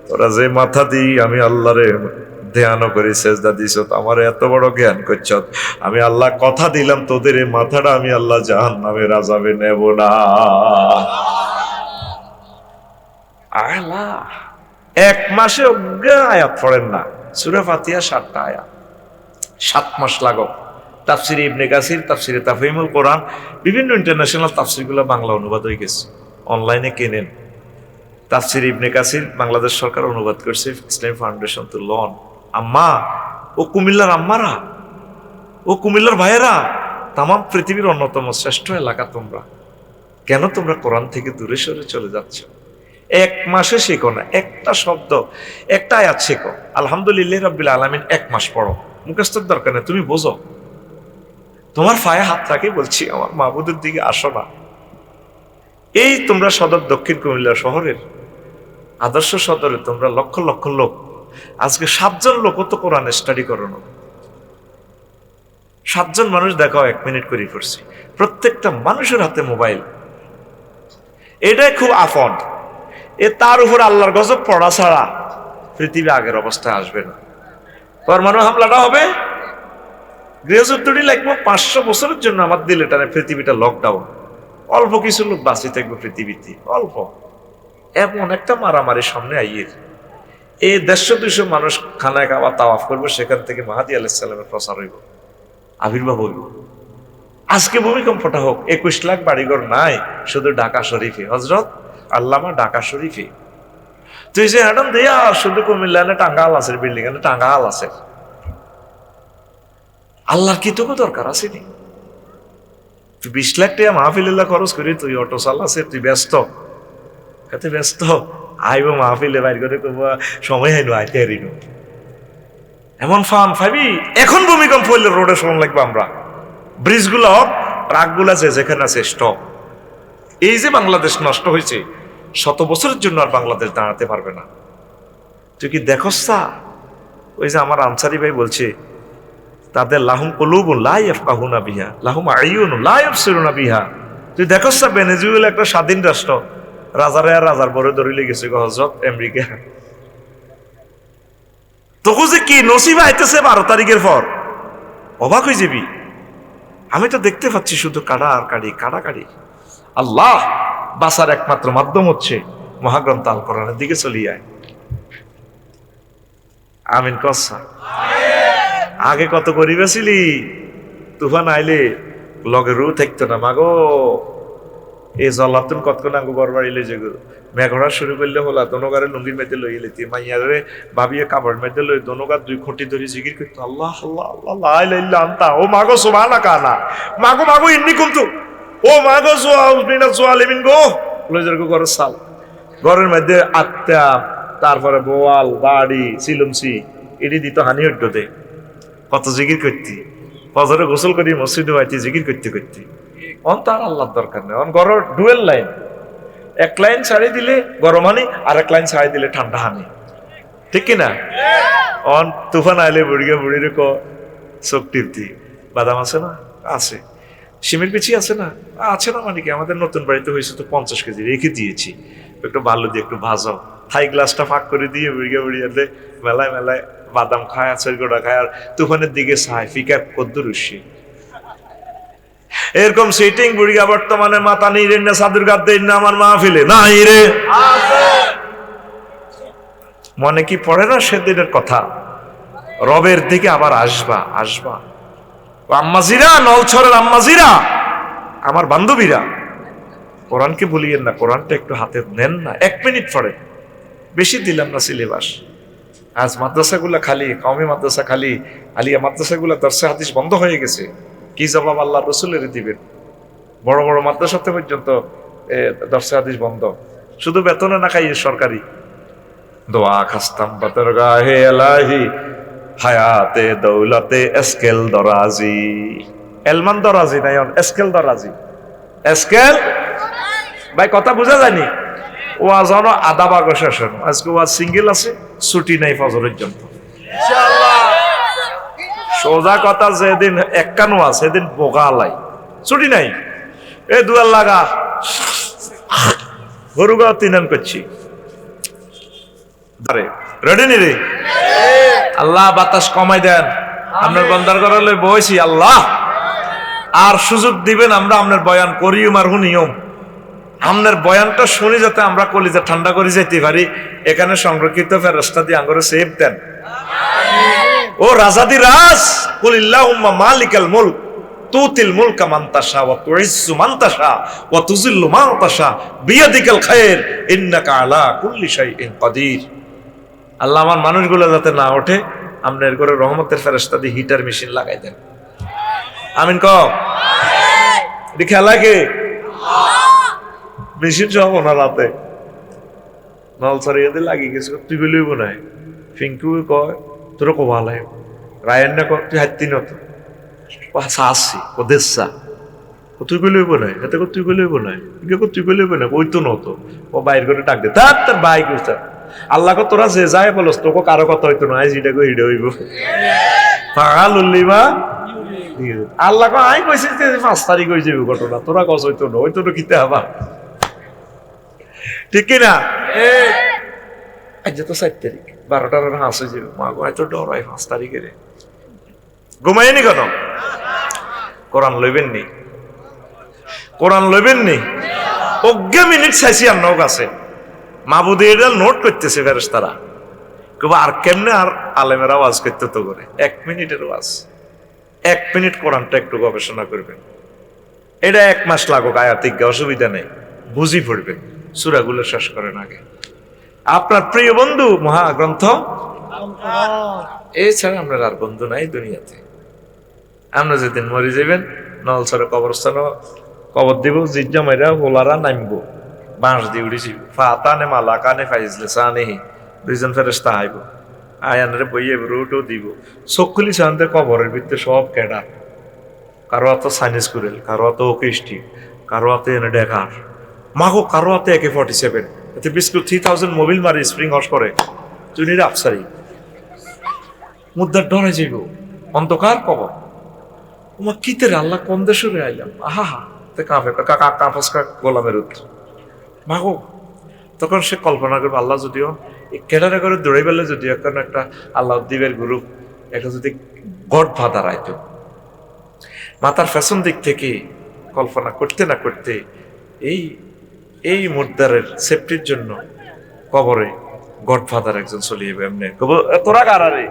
তোরা যে মাথা দি আমি আল্লাহরে ধ্যান করি সেজদা দিছ, আমার এত বড় জ্ঞান করছ, আমি আল্লাহ কথা দিলাম তোদের এই মাথাটা আমি আল্লাহ জাহান্নামের আযাবে নেব না। আল্লাহ 1 মাসে অজ্ঞা আয়াত পড়েন না, সূরা ফাতিহা 7টা আয়াত, 7 মাস লাগো। তাফসিরে ইবনে কাসির, তাফসিরে তাফহিমুল কোরআন, বিভিন্ন ইন্টারন্যাশনাল তাফসিরগুলো বাংলা অনুবাদ হয়ে গেছে, অনলাইনে কেনেন। তাফসিরে ইবনে কাসির বাংলাদেশ সরকার অনুবাদ করছে, ইসলামী ফাউন্ডেশন তো লন। আম্মা, ও কুমিল্লার আম্মারা, ও কুমিল্লার ভাইয়েরা, তাম পৃথিবীর অন্যতম শ্রেষ্ঠ এলাকা তোমরা, কেন তোমরা কোরআন থেকে দূরে সরে চলে যাচ্ছ? 1 মাসে শেখো না একটা শব্দ, একটা আয়াত শেখো। আলহামদুলিল্লাহ রাব্বিল আলামিন 1 মাস পড়ো, মুখস্থের দরকার নেই, তুমি বোঝো। তোমার পায়ে হাত রাখি বলছি, আমার মাহবুদের দিকে আসো না। এই তোমরা সদর দক্ষিণ কুমিল্লা শহরের আদর্শ সদরে তোমরা লক্ষ লক্ষ লোক, আজকে 7 জন লোকও তো কোরআন স্টাডি করো না। 7 জন মানুষ দেখাও 1 মিনিট করে পড়ছি, প্রত্যেকটা মানুষের হাতে মোবাইল, এটাই খুব আফদ। তার উপর আল্লাহর গজব পড়া ছাড়া পৃথিবী আগের অবস্থায় আসবে না। পরমাণু হামলাটা হবে, গৃহযুদ্ধটি লাগবে 500 বছরের জন্য আমার দিলে টানে পৃথিবীটা লকডাউন, অল্প কিছু লোক বাঁচি থাকবে পৃথিবীতে, অল্প। এমন একটা মারামারি সামনে আইয়ের, এই 150-200 মানুষ খানায় খাওয়া তাওয়াফ করবে, সেখান থেকে মাহাদি আলাইহিস সালামের প্রচার হইব, আবির্ভাব হইব। আজকে ভূমিকম্পটা হোক, 21 লাখ বাড়িঘর নাই শুধু ঢাকা শরীফে, হযরত আল্লামা ঢাকা শরীফে। তুই যে এখন দিয়া শুধু কুমিল্লা না টাঙ্গাল আছে, বিল্ডিং এ টাঙ্গাল আছে, আল্লাহর কি তোকে দরকার আছে নি? তুই 20 লাখ টাকা মাহফিল্লাহ খরচ করি, তুই অটো চালাছে, তুই ব্যস্ত, এত ব্যস্ত, আইব মাহফিলে বাইর করে কব সময় হাইনো আইতে হারিনো, এমন ফান ভাবি। এখন ভূমিকম্প হইলে রোডে শোন লাগবে আমরা, ব্রিজগুলো ট্রাকগুলো আছে যেখানে আছে স্টপ। এই যে বাংলাদেশ নষ্ট হয়েছে, 100 বছরের জন্য আর বাংলাদেশ দাঁড়াতে পারবে না। তুই কি দেখছ? ওই যে আমার আনসারি ভাই বলছে, তাদের লাহুম কুলুবুন লা ইয়াফকাহুনা বিহা, লাহুম আইয়ুনুন লা ইবসিরুনা বিহা। তুই দেখছ ভেনেজুয়েলা একটা স্বাধীন রাষ্ট্র, রাজারে আর রাজার বরে ধরিলে গেছে হযরত আমেরিকা। তোকে যে কি নসিব আইতেছে 12 তারিখের পর, অবাক হয়ে যাবি। আমি তো দেখতে পাচ্ছি শুধু কাড়া আর কাড়ি, কাড়া কাড়ি। আল্লাহ বাঁচার একমাত্র মাধ্যম হচ্ছে মহাগ্রন্থ আল কোরআনের দিকে চলিয়ে আয়। আমিন কসা। আগে কত গরিব ছিলি, তুফান আইলে লগে রু থাকতো না, মাগো এই জলাতুন কতক্ষণ আঙ্গু ঘর বাড়িলে যে মেঘড়া শুরু করলে হলা দনগারে লুঙ্গির মেয়েতে লই এলিতি, মাইয়ারে ভাবিয়ে কাপড় মেয়েতে লই দনগার 2 খুঁটি ধরে জিকির করতো, আল্লাহ আল্লাহ আল্লাহ লা ইলাহা ইল্লা আনতা, ও মাগো সুবহানাকা কানা, মাগো মাগো ইন্নি কুনতু, ও মাগো সুবহানাকা সুবহানালিমিন গো লইজার গো ঘরের সাল, ঘরের মধ্যে আত্মা, তারপরে বোয়াল বাড়ি সিলমসি এটি দিত হানি হইতে, কত জিকির করতি, ফজরে গোসল করি মসজিদে আইতি জিকির করতে করতে। অন তার আল্লাহর দরকার নেই, অন ঘরের ডুয়েল লাইন, 1 লাইন ছাড়ি দিলে গরম হানি, আর 1 লাইন ছাড়ি দিলে ঠান্ডা হানি, ঠিক কিনা? অন তুফান আইলে বুড়িকে বুড়িরে ক চোখ টিপতি, বাদাম আছে না? আছে। শিমের বিচি আছে না? আছে না, মানে কি আমাদের নতুন বাড়িতে হয়েছে তো 50 কেজি রেখে দিয়েছি, একটু ভালো দিয়ে একটু ভাজো, থাই গ্লাসটা ফাঁক করে দিয়ে বুড়িকে বুড়িয়াতে মেলায় মেলায় বাদাম খায়, আচার গোড়া খায়, আর তুফানের দিকে চায় ফিকা কদ্দুর উঠছে। এরকম সিটিং বুড়িগা বর্তমানে মাথা নেই রে না, সাদুর গাদ দেই না আমার মাহফিলে নাই রে, মনে কি পড়ে না সেদিনের কথা? রবের দিকে আবার আসবা আসবা। আম্মাজিরা, নলছরের আম্মাজিরা, আমার বান্ধবীরা, কোরআনকে ভুলিয়েন না, কোরআনটা একটু হাতে নেন না, 1 মিনিট পড়ে। বেশি দিলাম না সিলেবাস। আজ মাদ্রাসাগুলা খালি, কওমি মাদ্রাসা খালি, আলিয়া মাদ্রাসাগুলা দর্শে হাদিস বন্ধ হয়ে গেছে। কি জবাব আল্লাহ রসুলের দিবেন? বড় বড় মাদ্রাসাতে পর্যন্ত দর্শে হাদিস বন্ধ, শুধু বেতনে না খাইয়ে সরকারি। দোয়া খাস্তাম বাতরগা হে এলাহি হায়াতে দৌলতে এসকেল দরাজি। এলমান দরাজি নাই, এসকেল দরাজি। এসকেল ভাই কথা বোঝা যায়নি? ওয়াজ হলো আধা ভাগ শেষ হলো। আজকে ওয়াজ সিঙ্গেল আছে, ছুটি নাই ফজরের জন্য। সোজা কথা, যেদিন একখান ওয়াজ সেদিন বোকা লাই, ছুটি নাই। এ দুয়ার লাগা গরুগাঁও 3 করছি। রেডি নি রে? আল্লাহ বাতাস কমাই দেন, আপনার বন্দার করালে বইছি আল্লাহ, আর সুযোগ দিবেন আমরা আপনার বয়ান করিও আর শুনিও। আপনার বয়ানটা শুনি যাতে আমরা কলিজা ঠান্ডা করে যেতে পারি। এখানে সংরক্ষিত ফেরেশতা দিয়ে আঙ্গরে সেভ দেন। ও রাজাদি রাজ, কুলিল্লাহুম্মা মালিকাল মুলক তুতিল মুলকা মান তাশা ওয়া তুইজ্জু মান তাশা ওয়া তুযিল্লু মান তাশা বিয়াদিকাল খায়র ইন্নাকা আলা কুল্লি শাইইন কাদির। আল্লাহ আমার মানুষগুলো যাতে না ওঠে, আপনার ঘরে রহমতের ফেরেশতা দিয়ে হিটার মেশিন লাগাই দেন। আমিন কও। এটি খেলা কে? মেশিন সব ওনার রাতে নল ছড়িয়ে দিয়ে লাগিয়ে গেছে। তুই বলিব নাই ফিঙ্কু কয় তোর কবালাই রায়ন না তুই হাতি নত আসছি ও দেশা তুই বলিব নাই, এতে তুই বলিব নাই, তুই বলিব না, ওই তো নত। ও বাইর করে ডাক দে, তার তার বাই করছে। আল্লাহ তোরা যে যায় বলস তোকে কারো কথা হইতো না, যেটা কই হিডে হইব পাগাল উল্লিমা। আল্লাহ আই কইছি 5 তারিখ হয়ে যাবে ঘটনা, তোরা কস হইতো না, হইতো না কিতে আবার, ঠিক কিনা? আজ তো 7 তারিখ, 12টার হাঁস হয়ে যাবে। মা গো এত ডর হয় 5 তারিখে রে, ঘুমাইনি কেন? কোরআন লইবেন নি, কোরআন লইবেন নি। অজ্ঞা মিনিট চাইছি আপনার কাছে, মাহবুদ এটা নোট করতেছে ফেরেশতারা। আর কেমনে আর আলেমেরা ওয়াজ করতে তো করে 1 মিনিটের ওয়াজ, 1 মিনিট কোরআনটা একটু গবেষণা করবেন। এটা 1 মাস লাগুক, আয়াতিক অসুবিধা নেই, বুঝি পড়বেন। সূরাগুলো শেষ করেন আগে। আপনার প্রিয় বন্ধু মহাগ্রন্থ, এছাড়া আপনার আর বন্ধু নাই দুনিয়াতে। আমরা যেদিন মরে যাবেন, নলছরে কবরস্থানে কবর দিব, জিজ্ঞা মাইরা ওলারা নামবো, বাঁশ দিয়ে উড়েছি, ফাতানে মালা কানে ফাইজলে সানেহি, 2জন ফেরেশতা আইব, আয়ানরে বইয়ে রুটও দিব। চোখ খুলি সানতে কবরের ভিতরে সব কেডা, কারো হাত সাইনিস কুরেল, কারো হাত ওকেস্টি, কারো হাতে এনে ডেকার, মাগো কারো হাতে AK-47, এতে বিস্কুট 3000 মোবিল মারি স্প্রিং হস করে, তুই নিরে আফসারি মুদ্রার ডরে যাইব। অন্ধকার কবর, তোমার কিতে রে আল্লাহ কোন দেশে আইলাম, আহা হা কাঁপে কাঁপাসকা গোলামের উত্তর মাগো। তখন সে কল্পনা করবে আল্লাহ যদিও কেডারে করে দৌড়ে পেলে, যদিও এখন একটা আল্লাহ দ্বীপের গ্রুপ, এটা যদি গড ফাদার আইতো, মাথার ফ্যাশন দিক থেকে কল্পনা করতে না করতে এই মুর্দারের সেফটির জন্য কবরে গডফাদার একজন চলিয়ে এমনি তোরা কারারে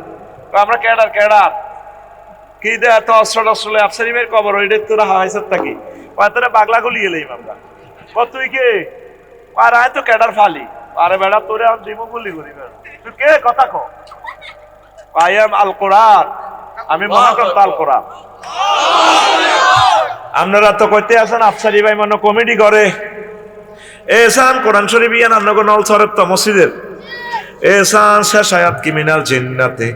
আমরা কেডার কেডার কি দে এত অস্ত্র টস্ত্র আফসারিমের কবর ওইটা তোরা হাইসার থাকি তোরা পাগলা গুলি এলেই আমরা তুই কে আর আয় তো কেডার ফালি আরে বেড়া তোরে আমি দিমু গুলি করি তুই কে কথা কো আই এম আল কোরআন, আমি মহাগ্রন্থ আল কোরআন। আপনারা তো কইতে আছেন আফসারি ভাই মনে কমেডি করে, এসান কোরআন শরীফ ইয়ান আপনাকে নল ছরের তো মসজিদের এসান শেষ আয়াত কি মিনাল জিন্নাতে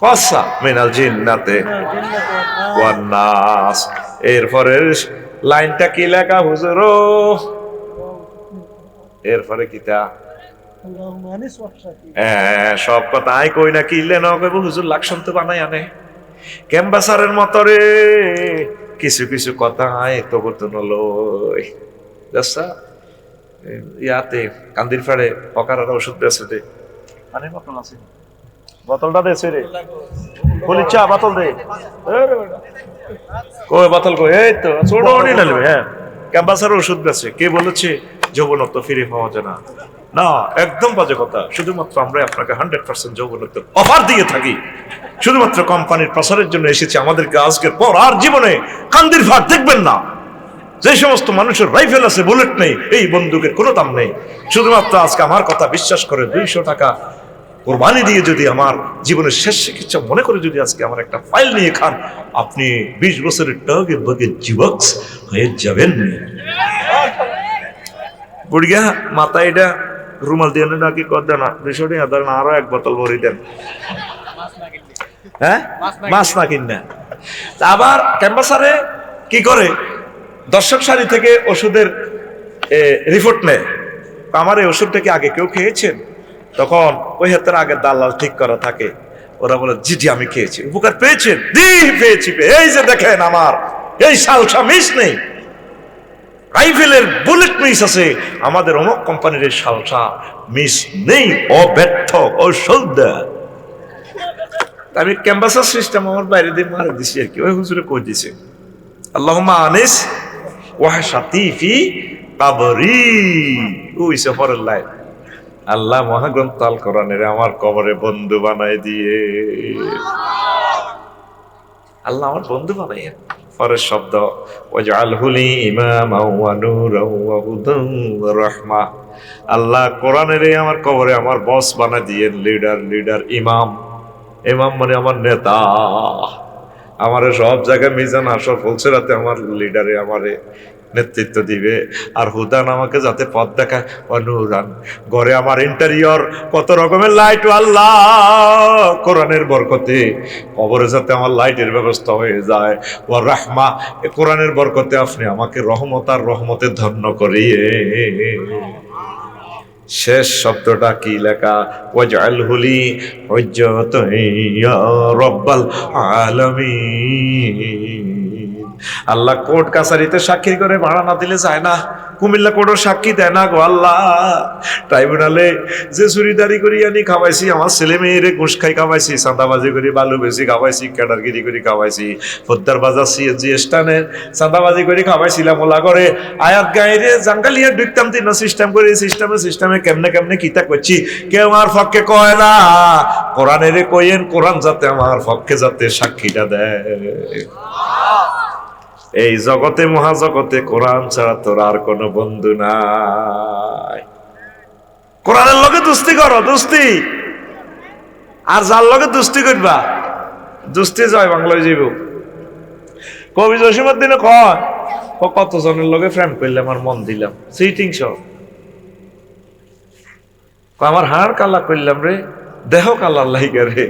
কসা মিনাল জিন্নাতে ওয়ান নাস, এরপরে লাইনটা কি লেখা হুজুর, এরপরে কিতা সব কথা আই কই না কিনলে না কইব হুজুর লাকসাম তো বানাই আনে ক্যাম্বাসারের মতো রে, কিছু কিছু কথা আয় তো করতে নলই যাচ্ছা ইয়াতে কান্দির ফাড়ে হকারার ওষুধ বেছে দে, মানে বোতল আছে বোতলটা দেছে রে বলি চা বোতল দে কই বোতল কই, এই তো ছোট অনি নালবে। হ্যাঁ ক্যাম্বাসারের ওষুধ বেছে, কে বলেছে যৌবনত্ব ফিরে পাওয়া যায় না, না, একদম বাজে কথা। শুধুমাত্র আমরা আপনাকে 100% যৌবনত্বের অফার দিয়ে থাকি, শুধুমাত্র কোম্পানির প্রচারের জন্য এসেছি। আমাদেরকে আজকের পর আর জীবনে কান্দির ভাট দেখবেন না। যে সমস্ত মানুষের রাইফেল আছে, বুলেট নেই, এই বন্দুকের কোনো দাম নেই। শুধুমাত্র আজকে আমার কথা বিশ্বাস করে 200 টাকা কোরবানি দিয়ে যদি আমার জীবনের শেষ চিকিৎসা মনে করে যদি আজকে আমার একটা ফাইল নিয়ে খান, আপনি 20 বছরের টগে বগে যুবক হয়ে যাবেন। বুড়িয়া মাথা এটা রুমাল দিয়ে নাকি কর দেন না, 200 টাকা দেন, আরো 1 বোতল ভরি দেন। হ্যাঁ, মাছ না কিনা। আবার ক্যাম্পাসারে কি করে, দর্শক সারি থেকে ওষুধের রিপোর্ট নেয়। আমার এই ওষুধটা কি আগে কেউ খেয়েছেন? তখন ওই হাতের আগে দালাল ঠিক করা থাকে। ওরা বলে জি জি আমি খেয়েছি। উপকার পেয়েছেন? জি পেয়েছি। এই যে দেখেন আমার এই সালসা মিস নেই, রাইফেলের বুলেট মিস আছে, আমাদের অমুক কোম্পানির এই সালসা মিস নেই, অব্যর্থ ঔষধ। আমি ক্যাম্পাসার সিস্টেম আমার বাইরে দিয়ে মারা দিছি আর কি, ওই হুজুরে কই দিছে আল্লাহুম্মা আনিস ওয়াহশাতি ফি কবরি, ওইসে পরের লাইন। আল্লাহ মহাগ্রন্থ আল কোরআনের আমার কবরে বন্ধু বানাই দিয়ে, আল্লাহ আমার বন্ধু বানাইয়া। পরের শব্দ ওয়াজআলহু লি ইমামান ওয়া নূরান ওয়া হুদান ওয়া রাহমা। আল্লাহ কোরআনের আমার কবরে আমার বস বানাই দিয়েন, লিডার ইমাম। ইমাম মানে আমার নেতা, আমারে সব জায়গায় মিজান হাসর ফুলসিরাতে আমার লিডারে আমারে নেতৃত্ব দিবে। আর হুদান আমাকে যাতে পথ দেখায়, অনুরান ঘরে আমার ইন্টেরিয়র কত রকমের লাইট, আল্লাহ কোরআনের বরকতে কবরে যাতে আমার লাইটের ব্যবস্থা হয়ে যায়। ও রাহমা, কোরআনের বরকতে আপনি আমাকে রহমত আর রহমতে ধন্য করিয়ে। শেষ শব্দটা কি লেখা? ওয়াজআলহু লি হুজ্জাতান ইয়া রাব্বাল আলামিন। আল্লাহ কোর্ট কাছারিতে সাক্ষী করে ভাড়া না দিলে যায় না, কুমিল্লা কোর্টও সাক্ষী দেয় না গো আল্লাহ। ট্রাইব্যুনালে যে চুরিদারি করি আনি খাওয়াইছি, আমার ছেলে মেয়েরে ঘুষ খাই খাওয়াইছি, চাঁদাবাজি করি বালু বেশি খাওয়াইছি, ক্যাডারগিরি করে খাওয়াইছি, ফোদ্দার বাজার সিএনজি স্টানের চাঁদাবাজি করে খাওয়াইছিলাম। ওলা করে আয়াত গাইরে জাঙ্গালিয়া ঢুকতাম তিন সিস্টেমে কেমনে কিতা করছি, কেউ আমার পক্ষে কয় না। কোরআনের কইেন, কোরআন যাতে আমার পক্ষে যাতে সাক্ষীটা দেয়। এই জগতে মহাজগতে কোরআন ছাড়া তোর আর কোনো বন্ধু নাই। কোরআনের লগে দুস্তি করো, দুস্তি। আর যার লগে দুস্তি করবা, দুস্তি জয় বাংলায় যাইব। কবি জসীমউদ্দিনে কয়, কত জনের লগে প্রেম করলাম আর মন দিলাম, সিটিং সব আমার হাড় কালা করলাম রে, দেহ কালা লাইগা রে,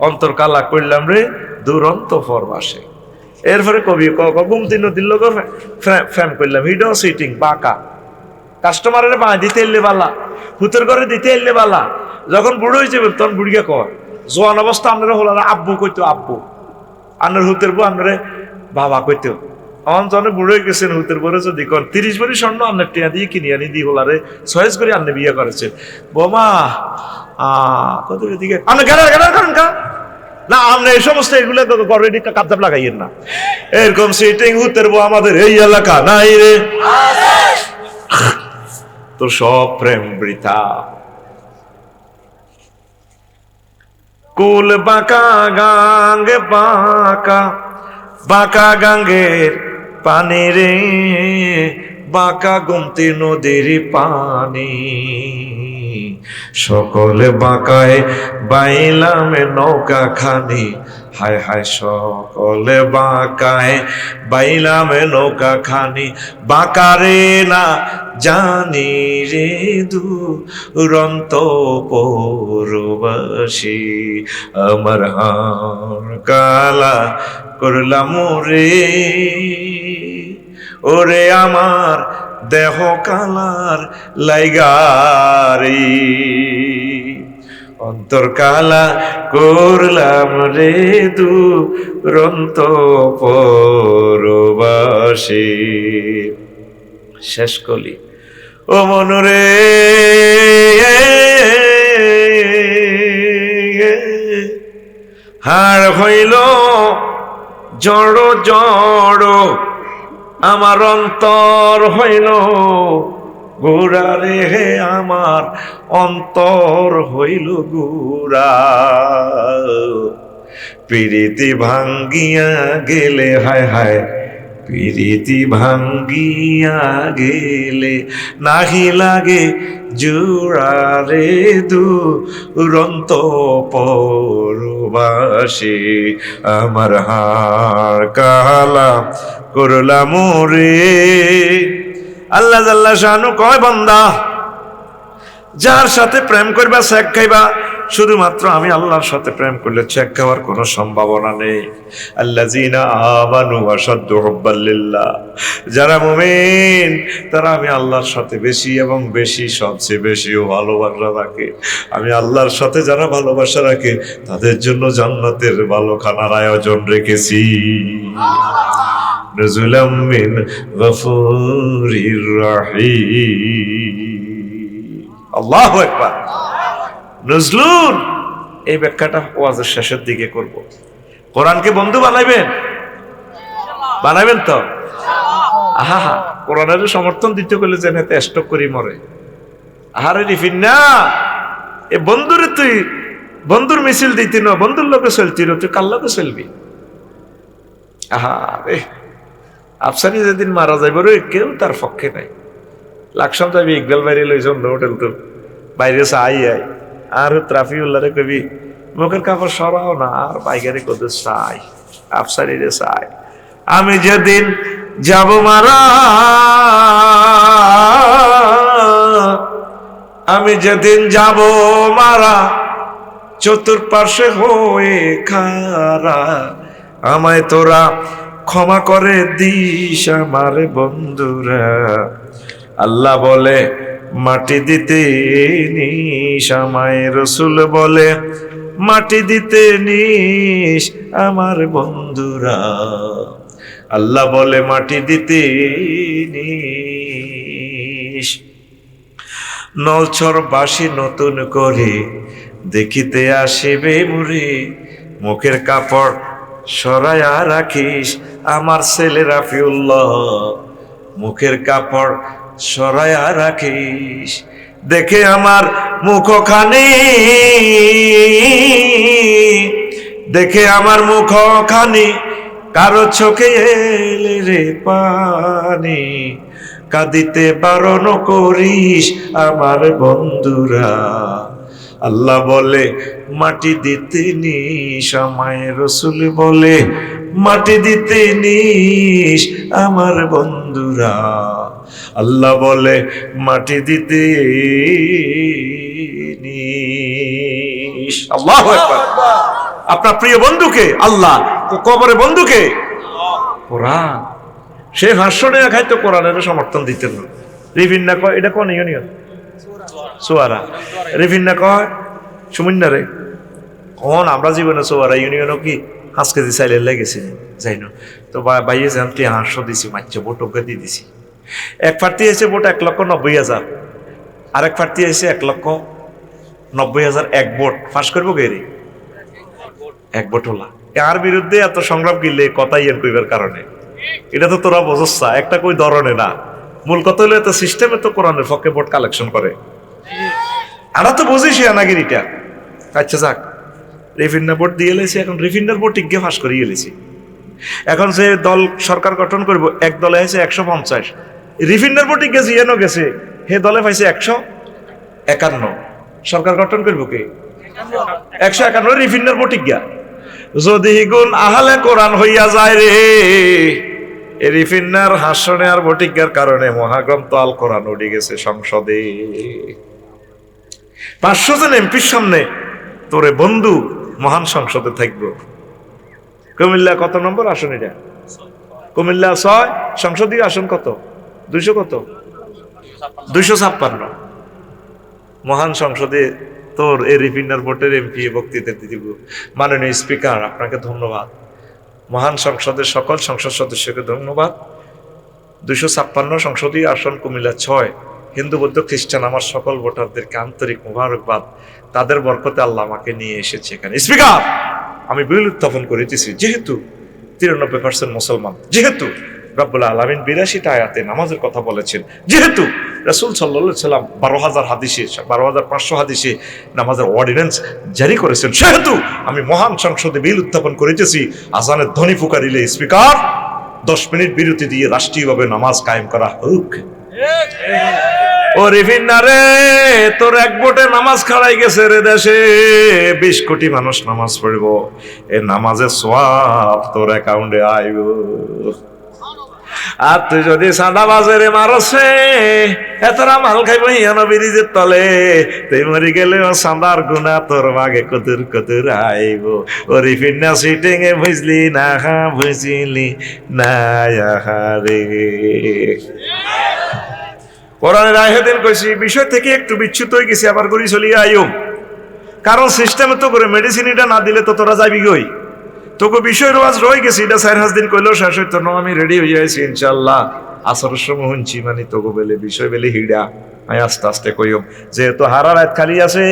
অন্তর কালা করলাম রে, দুরন্ত ফরমাসে। এরপরে কবি গুমতি নদীর লোক ফ্যাম করলাম, হিডো সিটিং বাঁকা, কাস্টমারের বাঁ দিতে এলে বালা, হুতের ঘরে দিতে এলে বালা। যখন বুড়ো হয়ে যাবে তখন বুড়িয়া কয়, জোয়ান অবস্থা আপনারা হল আব্বু কইতো, আব্বু আন্নার হুতের বউ আপনারে বাবা কইতো। আমার জনে বুড়ো হয়ে গেছেন, হুতের বরে যদি কর 30 ভরি স্বর্ণ আপনার টিয়া দিয়ে কিনে আনি দি হলারে চয়েস করে আন্নে বিয়ে করেছে। বোমা কত দিকে আপনি গেলার করেন কা না, আমরা এই সমস্ত এগুলো গড়ে কাপজাপ লাগাইয়েন না। এরকম সিটিং হুতের বউ আমাদের এই এলাকা নাই রে, তোর সব প্রেম বৃথা। কুল বাঁকা গাঙ্গে বাঁকা, বাঁকা গাঙ্গের পানি রে, বাঁকা গুমতি নদীর পানি। সকলে বাঁকায় বাইলাম নৌকা খানি, হায় হায় সকলে বাঁকায় বাইলাম নৌকা খানি। বাঁকারে না জানি রে দুরন্ত পরবাসী, আমার হাড় কালা করলাম রে, ওরে আমার দেহ কালার লাইগারি, অন্তর কালা করলাম রে দুরন্ত পরবাসী। শেষ কলি ও মনুরে, হাড় হইল জড় জড়, আমার অন্তর হইল গুড়া রে হে আমার অন্তর হইল গুড়া, প্রীতি ভাঙ্গিয়া গেলে হায় হায়, প্রীতি ভাঙ্গিয়া গেলে নাহি লাগে জোড়া রে দুরন্ত পরবাসী, আমার হার কালা করলাম রে। আল্লাহ জাল্লা শানু কয় বান্দা, যার সাথে প্রেম করবা শেখ খাইবা, শুধুমাত্র আমি আল্লাহর সাথে প্রেম করলে চেক খাওয়ার কোনো সম্ভাবনা নেই। আল্লাযীনা আমানু আশাদ্দু হুব্বাল লিল্লাহ, যারা মুমিন তারা আমি আল্লাহর সাথে বেশি এবং বেশি সবচেয়ে বেশিও ভালোবাসা রাখে। আমি আল্লাহর সাথে যারা ভালোবাসা রাখে তাদের জন্য জান্নাতের ভালো খানার আয়োজন রেখেছি। নুজুলাম মিন গফুরির রহিম। আল্লাহু আকবার। নজরুল এই ব্যাখ্যাটা ওয়াজের শেষের দিকে করব। কোরআনকে বন্ধু বানাইবেন? বানাইবেন তো? আহা হা, কোরআনের সমর্থন দিতে গেলে যেন এতে স্টক করি মরে। আহারে রিফিন না, এ বন্ধুরে তুই বন্ধুর মিছিল দিতি না, বন্ধুর লোকে চলতি না, তুই কার লোকে চলবি? আহা রে, আফসানি যেদিন মারা যাইব রে, কেউ তার পক্ষে নাই। লাকসাম যাবি ইকবাল বাইরে লইছন হোটেল তো বাইরে চাই আই, আর ত্রাফিউল্লারে কবি মুখের কাপড় সরাও না, আর বাইগারে কত চাই, আফসারি রে চাই। আমি যেদিন যাব মারা, আমি যেদিন যাব মারা, চতুর্পার্শ্বে হয়ে খারা, আমায় তোরা ক্ষমা করে দিস আমার বন্ধুরা। আল্লাহ বলে মাটি দিতে নিস আমায়, রসুল বলে মাটি দিতে নিস আমার বন্ধুরা। আল্লাহ বলে মাটি দিতে নিস। নলছর বাসি নতুন করে দেখিতে আসিবে মুরে, মুখের কাপড় সরাইয়া রাখিস আমার ছেলে রাফিউল্লাহ, মুখের কাপড় সরাইয়া রাখিস। দেখে আমার মুখখানি, দেখে আমার মুখখানি, কারো চোখে এলে রে পানি, কাঁদিতে বারণ করিস আমার বন্ধুরা। আল্লাহ বলে মাটি দিতে নিস আমায়, রসুল বলে মাটি দিতে নিস আমার বন্ধুরা। আল্লাহ বলে মাটি দিতে নিস। আল্লাহু আকবার। আপনার প্রিয় বন্ধুকে আল্লাহ, কবরে বন্ধুকে কোরআন। সে ভাষ্য নিয়ে খাইতো কোরআনের সমর্থন দিতেন না। রিভিন্না কয় এটা কোন ইউনিয়ন সোয়ারা, রিভিন্না কয় সুমিন্নারে কোন, আমরা জীবনে সোয়ারা ইউনিয়নও কি 5 কেজি চাইলে লেগেছি যাই না তো বাইয়ে যান কি 800 দিছি, মাত্র ভোট ওকে দিয়ে দিছি। এক প্রার্থী এসে ভোট 1,90,000, আরেক প্রার্থী এসে 1,90,000, এক ভোট ফাঁস করবো গেরে এক ভোট হলা। আর বিরুদ্ধে এত সংগ্রাম গিলে কথা ইয়ের কইবার কারণে, এটা তো তোরা বোঝস একটা কই ধরনে না। মূল কথা হলো এত সিস্টেমে তো কোরআনের পক্ষে ভোট কালেকশন করে, আমরা তো বুঝিস আনাগিরিটা। আচ্ছা যাক, রিফিন্ডার ভোট দিয়ে এলেছি, এখন রিফিন্ডার ভোট টিকে ফাঁস করিয়ে এলেছি। এখন যে দল সরকার গঠন করবো, এক দলে আছে 150, রিফিন্ডার ভোট গেছে এনো গেছে, হে দলে পাইছে 151। সরকার গঠন করবো কে? 151 রিফিন্ডার ভোট গিয়া। যদি গুণ আহলে কোরআন হইয়া যায় রে, রিফিন্নার হাসনে আর ভোটিকার কারণে মহাগ্রন্থ আল কোরআন উঠে গেছে সংসদে। 500 জন এমপির সামনে তোরে বন্ধু মহান সংসদে থাকবো। কুমিল্লা কত নম্বর আসন এটা? কুমিল্লা 6, সংসদীয় আসন কত? 200 কত? 256। মহান সংসদে তোর এই রিফিন্নার ভোটের এমপি বক্তৃতা দিব। মাননীয় স্পিকার, আপনাকে ধন্যবাদ। মহান সংসদের সকল সংসদ সদস্যকে ধন্যবাদ। 256 সংসদীয় আসন কুমিল্লা 6, হিন্দু বৌদ্ধ খ্রিস্টান আমার সকল ভোটারদেরকে আন্তরিক মোবারকবাদ। তাদের বরকতে আল্লাহ আমাকে নিয়ে এসেছে এখানে। স্পিকার, আমি বিল উত্থাপন করিতেছি, যেহেতু 93% মুসলমান, যেহেতু রব্বুল আলামিন 82টা আয়াতে নামাজের কথা বলেছেন, যেহেতু রাসূল সাল্লাল্লাহু আলাইহি সাল্লাম 12,500 হাদিসে নামাজের অর্ডিন্যান্স জারি করেছেন। সেহেতু আমি মহান সংসদে বিল উত্থাপন করেছি, আজানের ধ্বনি ফুকারিলে স্পিকার 10 মিনিট বিরতি দিয়ে রাষ্ট্রীয়ভাবে নামাজ কায়েম করা হোক। ও রিফিন রে, তোর এক ভোটে নামাজ খাড়াই গেছে রে দেশে, 20 কোটি মানুষ নামাজ পড়ব, এই নামাজের সওয়াব তোর অ্যাকাউন্টে আইব। আর তুই যদি সাদা বাজারে মারছে এতরা মাল খাইব হিয়ানো ব্রিজের তলে, তুই মরি গেলেও সাদার গুণা তোর মাগে কতুর কতুর আইব। ও রিফিন না সিটিং এ বুঝলি না, বুঝলি না রে। কোরআনের আয়াতেন কইছি বিষয় থেকে একটু বিচ্যুত হয়ে গেছি, আবার গড়ি চলিয়ে আইও। কারণ সিস্টেমে তো করে মেডিসিন এটা না দিলে তো তোরা যাবি গই, তোকে বিষয় রোজ রয়ে গেছি। এটা 4-5 দিন কইলেও শেষ হইতো না। আমি রেডি হয়ে যাইছি ইনশাল্লাহ। আসরের সময় শুনছি মানে তোকে বেলে বিষয় বেলে হিড়া আমি আস্তে আস্তে কইম, যেহেতু হারা রাত খালি আছে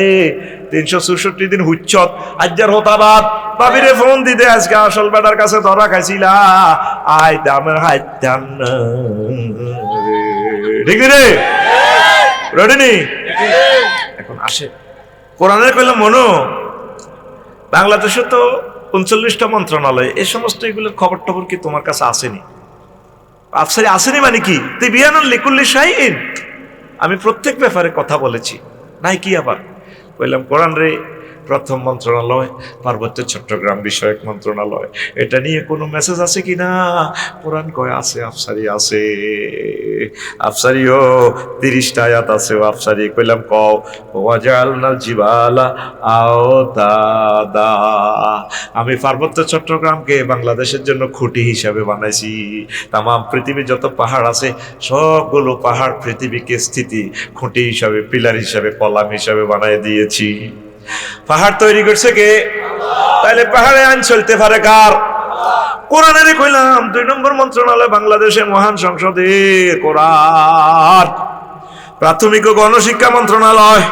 364 দিন হুচ্চত আজ্জার হতাবাদ বাবিরে ফোন দিতে আজকে আসল বেটার কাছে ধরা খাইছিলা আই দামে হাইতান ঠিক রে রেডি নি? এখন আসে কোরআনের কইলাম মনো, বাংলাদেশে তো 39টা মন্ত্রণালয়, এই সমস্ত এগুলোর খবর টবর কি তোমার কাছে আসেনি? আফসারি আসেনি মানে কি? তুই বিয়ানুল লিকুল্লি শাইইন, আমি প্রত্যেক ব্যাপারে কথা বলেছি নাই কি আবার কইলাম কোরআন রে, প্রথম মন্ত্রণালয় পার্বত্য চট্টগ্রাম বিষয়ক মন্ত্রণালয়, এটা নিয়ে কোনো মেসেজ আছে কি না? কোরআন কয় আছে, আফসারি আছে। আফসারিও 30টা আয়াত আছে ও আফসারি। কইলাম কও, ওয়াজালনাল জিবালা আওতাদা, আমি পার্বত্য চট্টগ্রামকে বাংলাদেশের জন্য খুঁটি হিসাবে বানাইছি। তাম পৃথিবীর যত পাহাড় আছে সবগুলো পাহাড় পৃথিবীকে স্থিতি খুঁটি হিসাবে, পিলার হিসাবে, কলাম হিসাবে বানাই দিয়েছি। পাহাড় তৈরি করছে কে? তাহলে পাহাড়ে আইন চলতে পারে কার? কোরআনের কইলাম 2 নম্বর মন্ত্রণালয় বাংলাদেশের মহান সংসদে কোরআন। প্রাথমিক ও গণশিক্ষা মন্ত্রণালয়,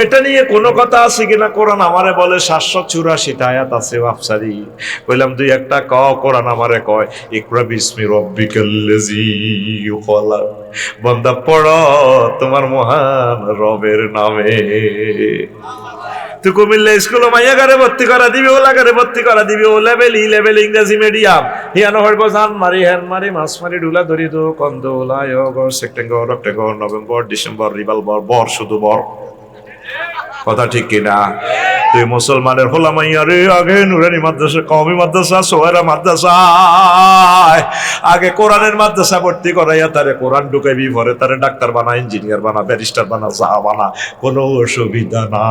এটা নিয়ে কোনো কথা আছে কিনা? কোরআন আমারে বলে 784টা আয়াত আছে আফসারি। কইলাম 2-1টা কও। কোরআন আমারে কয় ইকরা বিসমি রাব্বিকাল্লাযী খলাক, বান্দা পড়ো তোমার মহান রবের নামে। তুই কুমিল্লা স্কুলে মাইয়া গারে ভর্তি করা দিবি, ওলা গারে ভর্তি করা দিবি, ও লেভেল ই লেভেল ইংরেজি মিডিয়াম, হিয়ানো হইব জান মারি হ্যান মারি মাছ মারি ডুলা ধরি দো কন্দ ওলাই August September October November December revolver বর, শুধু বর। কথা ঠিক কিনা? তুই মুসলমানের হোলা মাইয়া রে, আগে নুরানি মাদ্রাসা, কওমি মাদ্রাসা, সোহেরা মাদ্রাসা, আগে কোরআনের মাদ্রাসা ভর্তি করাইয়া তারে কোরআন ঢুকাইবি, পরে তারে ডাক্তার বানা, ইঞ্জিনিয়ার বানা, ব্যারিস্টার বানা, চা বানা, কোনো অসুবিধা না।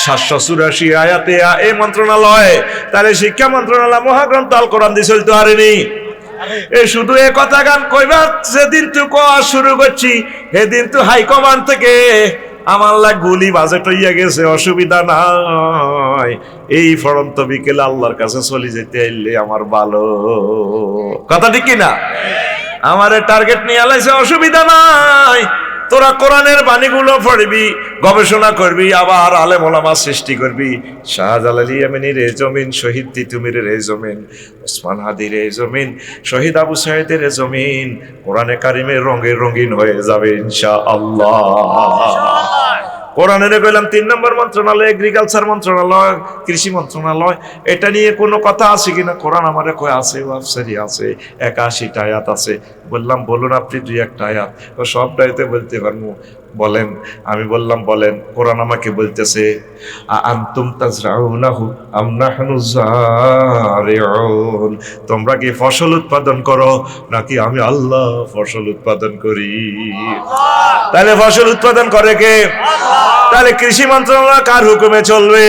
784 আয়াতে এই মন্ত্রণালয়, তাহলে শিক্ষা মন্ত্রণালয় মহাগ্রন্থ আল কোরআন দিয়ে চলতে পারেনি। এই শুধু এ কথা গান কইবা, যেদিন তুই কোয়া শুরু করছি সেদিন তুই হাইকমান্ড থেকে আমার গুলি বাজেট হইয়া গেছে, অসুবিধা নাই। এই ফরন্ত বিকেলে আল্লাহর কাছে চলে যেতে আইলে আমার ভালো। কথা ঠিক কিনা? আমারে টার্গেট নিয়ে আলাইছে, অসুবিধা নাই। তোরা কোরআনের বাণীগুলো পড়বি, গবেষণা করবি, আবার আলেম ওলামা সৃষ্টি করবি। শাহজালাল ইয়ামানির এই জমিন, শহীদ তিতুমিরের এই জমিন, ওসমান হাদির এই জমিন, শহীদ আবু সাঈদের এই জমিন কোরআনে কারিমের রঙে রঙিন হয়ে যাবে ইনশাআল্লাহ। কোরআনের কইলাম 3 নম্বর মন্ত্রণালয় এগ্রিকালচার মন্ত্রণালয়, কৃষি মন্ত্রণালয়, এটা নিয়ে কোনো কথা আছে কিনা? কোরআন আমারে কয় আছে, ওয়াফসারি আছে, 81টা আয়াত আছে। বললাম বলুন আপনি 2-1টা আয়াত। ও সবটাইতে বলতে পারবো, বলেন। আমি বললাম বলেন। কোরআন আমাকে বলতেছে আনতুম তাজরাউনাহু আম নাহনু যারিউন, তোমরা কি ফসল উৎপাদন করো নাকি আমি আল্লাহ ফসল উৎপাদন করি? তাহলে ফসল উৎপাদন করে কে? তাহলে কৃষি মন্ত্রণালয় কার হুকুমে চলবে?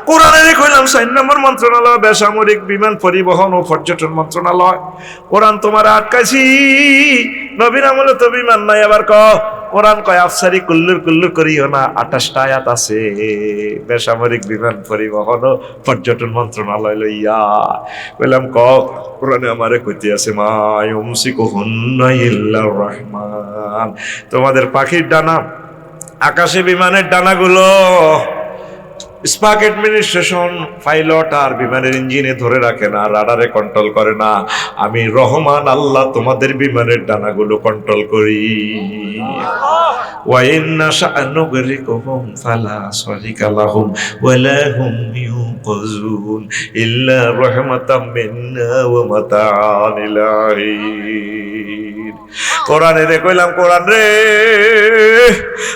কোরআনের কইলাম 4 নম্বর মন্ত্রণালয় বেসামরিক বিমান পরিবহন ও পর্যটন মন্ত্রণালয়। কোরআন তোমার আটকাইছি, নবীর আমলে তো বিমান নাই। আবার কোরআন কয় আফসারি কুল্লুর কুল্লুর করিও না, 28টা আয়াত আছে বেসামরিক বিমান পরিবহন ও পর্যটন মন্ত্রণালয় লইয়া। কইলাম কোরআনে আমারে কইতে আছে মা ইউমসিকুহুন্না ইল্লার রহমান, তোমাদের পাখির ডানা, আকাশে বিমানের ডানাগুলো স্পার্ক অ্যাডমিনিস্ট্রেশন পাইলট আর বিমানের ইঞ্জিনে ধরে রাখে না, রাডারে কন্ট্রোল করে না, আমি রহমান আল্লাহ তোমাদের বিমানের ডানাগুলো কন্ট্রোল করি। ওয়া ইন্না শা'নুগরিকুহুম ফালা সারিকা লাহুম ওয়ালা হুম ইউনকাযুন ইল্লা রাহমাতাম মিন্না ওয়া মাতাআন ইলাহিন। কোরআনে রে কইলাম, কোরআন রে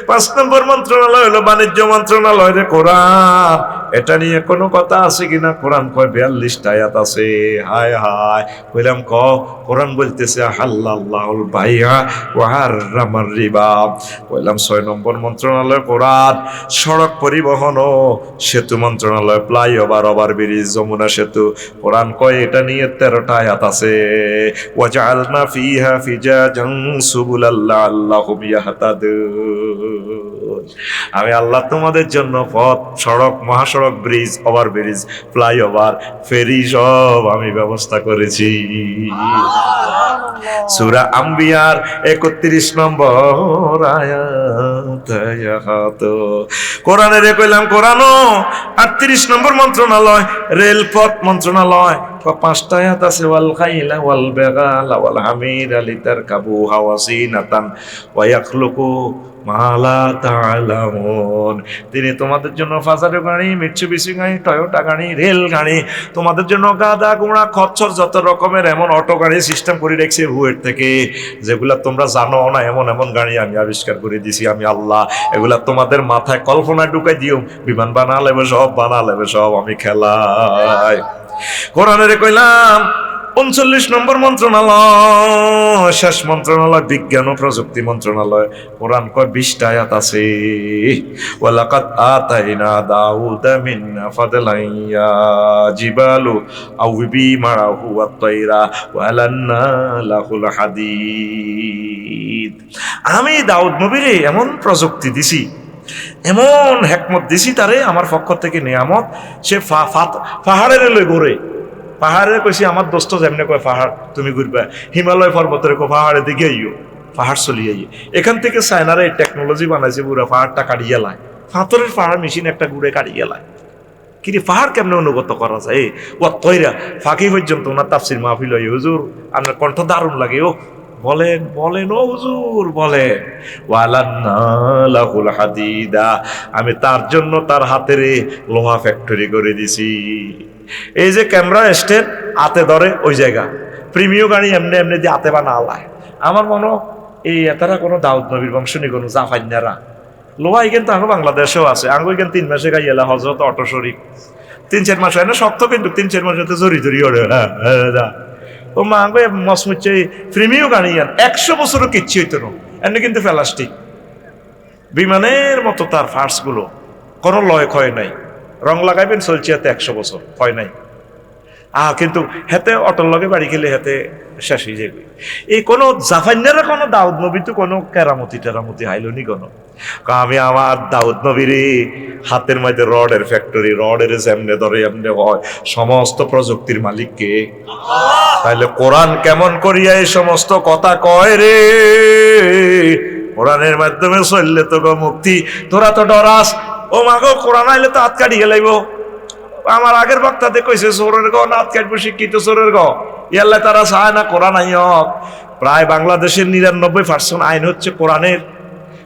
5 নম্বর মন্ত্রণালয় হলো বাণিজ্য মন্ত্রণালয় রে কোরআন। এটা নিয়ে কোনো কথা আছে কিনা? কোরআন কয় 42টা আয়াত আছে। হায় হায়, কইলাম কোরআন বলতেছে হাল্লাল্লাহুল বাইআ ওয়া হারামার রিবা। কইলাম 6 নম্বর মন্ত্রণালয় কোরআন। সড়ক পরিবহন ও সেতু মন্ত্রণালয়, ফ্লাইওভার, ওভারব্রিজ, যমুনা সেতু, কোরআন কয় এটা নিয়ে 13টা আয়াত আছে। ওয়া জাআলনা ফিহা ফিজাজান সুবুলাল লাআল্লাহুম ইয়াহতাদুন। আমি আল্লাহ তোমাদের জন্য পথ, সড়ক, মহাসড়ক, ব্রিজ, ওভারব্রিজ, ফ্লাইওভার, ফেরি সব আমি ব্যবস্থা করেছি। সূরা আম্বিয়ার 31 নম্বর আয়াত। কোরআনের কইলাম কোরআনও 38 নম্বর মন্ত্রণালয়, রেলপথ মন্ত্রণালয়, 5টা আয়াত আছে। ওয়াল খাইলা ওয়াল বাগালা ওয়াল হামিরা লিতারকাবুহা ওয়া জিনাতান ওয়া ইয়াখলুকু মা লা তা'লামুন। তিনি তোমাদের জন্য ফাজারো গাড়ি, মিৎসুবিশি গাড়ি, টয়োটা গাড়ি, রেল গাড়ি, তোমাদের জন্য গাদা ঘোড়া, খচ্চর, যত রকমের এমন অটো গাড়ি সিস্টেম করে রেখেছি হুয়ের থেকে, যেগুলা তোমরা জানো না। এমন এমন গাড়ি আমি আবিষ্কার করে দিছি আমি আল্লাহ। এগুলা তোমাদের মাথায় কল্পনায় ঢুকাই দিও, বিমান বানা লেবে সব, বানা লেবে সব আমি খেলাই। কোরআনের কইলাম 39 নম্বর মন্ত্রণালয়, শেষ মন্ত্রণালয় বিজ্ঞান ও প্রযুক্তি মন্ত্রণালয়। কোরআন কয় 20টা আয়াত আছে। ওয়ালাকাদ আতাইনা দাউদা মিন্না ফাদলান ইয়া জিবালু আউবি মারাহু ওয়াত-তায়রা ওয়ালান্না লাহুল হাদিদ। আমি দাউদ নবীরে এমন প্রযুক্তি দিছি, এমন হিকমত দিছি তারে আমার পক্ষ থেকে নিয়ামত। সে পাহাড়ের লই ঘুরে, পাহাড়ে কইছি আমার দোস্ত যেমনে কয় পাহাড় তুমি ঘুরবা, হিমালয় পর্বতের কো পাহাড়ের দিকে আইও, পাহাড় চলিয়ে আইয়ে। এখান থেকে চায়নারা এই টেকনোলজি বানাইছে, পুরা পাহাড়টা কাটিয়ে লায়, পাথরের পাহাড় মেশিন একটা ঘুরে কাটিয়ে লায়। কিন্তু পাহাড় কেমনে অনুগত করা যায়? ও তৈরা ফাঁকি পর্যন্ত ওনার তাফসির মাহফিল হয়। হুজুর আপনার কণ্ঠ দারুণ লাগে। ও বলেন বলেন ও হুজুর বলেন। ওয়ালান্না লাহুল হাদিদা, আমি তার জন্য তার হাতের লোহা ফ্যাক্টরি করে দিছি। এই যে ক্যামেরা স্ট্যান্ড হাতে ধরে ওই জায়গা, প্রিমিয় গাড়ি এমনি এমনি দিয়ে হাতে বানা আলায়। আমার মনে এই এতারা কোনো দাউদ নবীর বংশ নি, কোনো জাফাইনারা লোহা কিন্তু আঙ্গো বাংলাদেশেও আছে। আঙ্গো এখানে 3 মাসে গাইলা হজরত অটো শরীফ 3-4 মাস হয় না শক্ত, কিন্তু 3-4 মাস হতে জড়ি জড়ি ওরে। ও মা আঙ্গো মসমুচ্ছে প্রিমিয় গাড়ি 100 বছরও কিচ্ছু হইতো না। এমনি কিন্তু প্লাস্টিক বিমানের মতো তার ফার্স গুলো কোনো লয় ক্ষয় নাই। রং লাগাইবেন চলছে হাতে 100 বছর, হয় নাই। কিন্তু হেতে অটল লগে বাড়ি খেলে হেতে শেষ হয়ে যাবে। এই কোনো জাফাইনারা কোনো দাউদ নবী তো কোনো কেরামতি টেরামতি হাইল নি কোনো। আমি আমার দাউদ নবীর হাতের মধ্যে রডের ফ্যাক্টরি, রডের যেমনে ধরে এমনি হয়। সমস্ত প্রযুক্তির মালিককে। তাইলে কোরআন কেমন করিয়া এই সমস্ত কথা কয় রে? কোরআনের মাধ্যমে চললে তো গো মুক্তি। তোরা তো ডরাস, ও মাগো কোরআন আইলে তো হাত কাটিয়ে লাইব। আমার আগের বক্তাতে কইছে চোরের গ না হাত কাটবো, শিক্ষিত চোরের গ। ইয়াল্লা তারা চায় না কোরআন আইয়ক। প্রায় বাংলাদেশের 99% আইন হচ্ছে কোরআনের।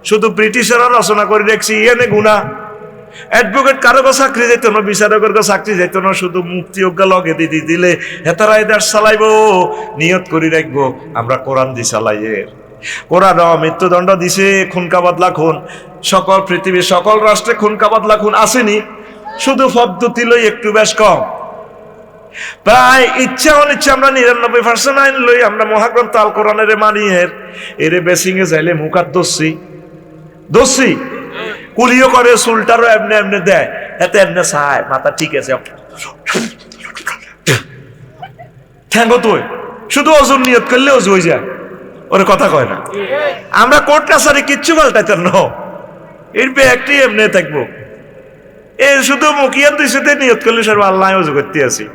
শুধু ব্রিটিশেরা রচনা করে দেখছি, এনে গুণা। অ্যাডভোকেট কারো চাকরি যেত না, বিচারকের চাকরি যেত না, শুধু মুক্তি অজ্ঞা লগে দিদি দিলে হেতারাই দেশ চালাইবো। নিয়ত করে রাখবো আমরা কোরআন দি চালাইয়ের। কোরআন মৃত্যুদণ্ড দিছে, খুনকাবাদলা খুন, সকল পৃথিবীর সকল রাষ্ট্রে খুনকাবাদলা খুন আসেনি, শুধু পদ্ধতি লই একটু বেশ কম। প্রায় ইচ্ছা অনিচ্ছা আমরা 99% আইন লই আমরা মহাগ্রন্থ আল কোরআনের মানিয়ের। এরে বেসিং এ যাইলে মুখার দোষী কুলিও করে, চুলটারও এমনি এমনি দেয়, এতে এমনি চায় মাথা ঠিক আছে ঠ্যাঙ্গ তুই শুধু অজুর নিয়ত করলে অজু হয়ে যায়। ওরে কথা কয় না। আমরা কোর্ট কাছারি কিচ্ছু পাল্টাইতাম না, এর ব্যাগটি এমনি থাকবো। এ শুধু মুখিয়ান 200 নিয়ত করলে সব আল্লাহ অজু করতে আসি।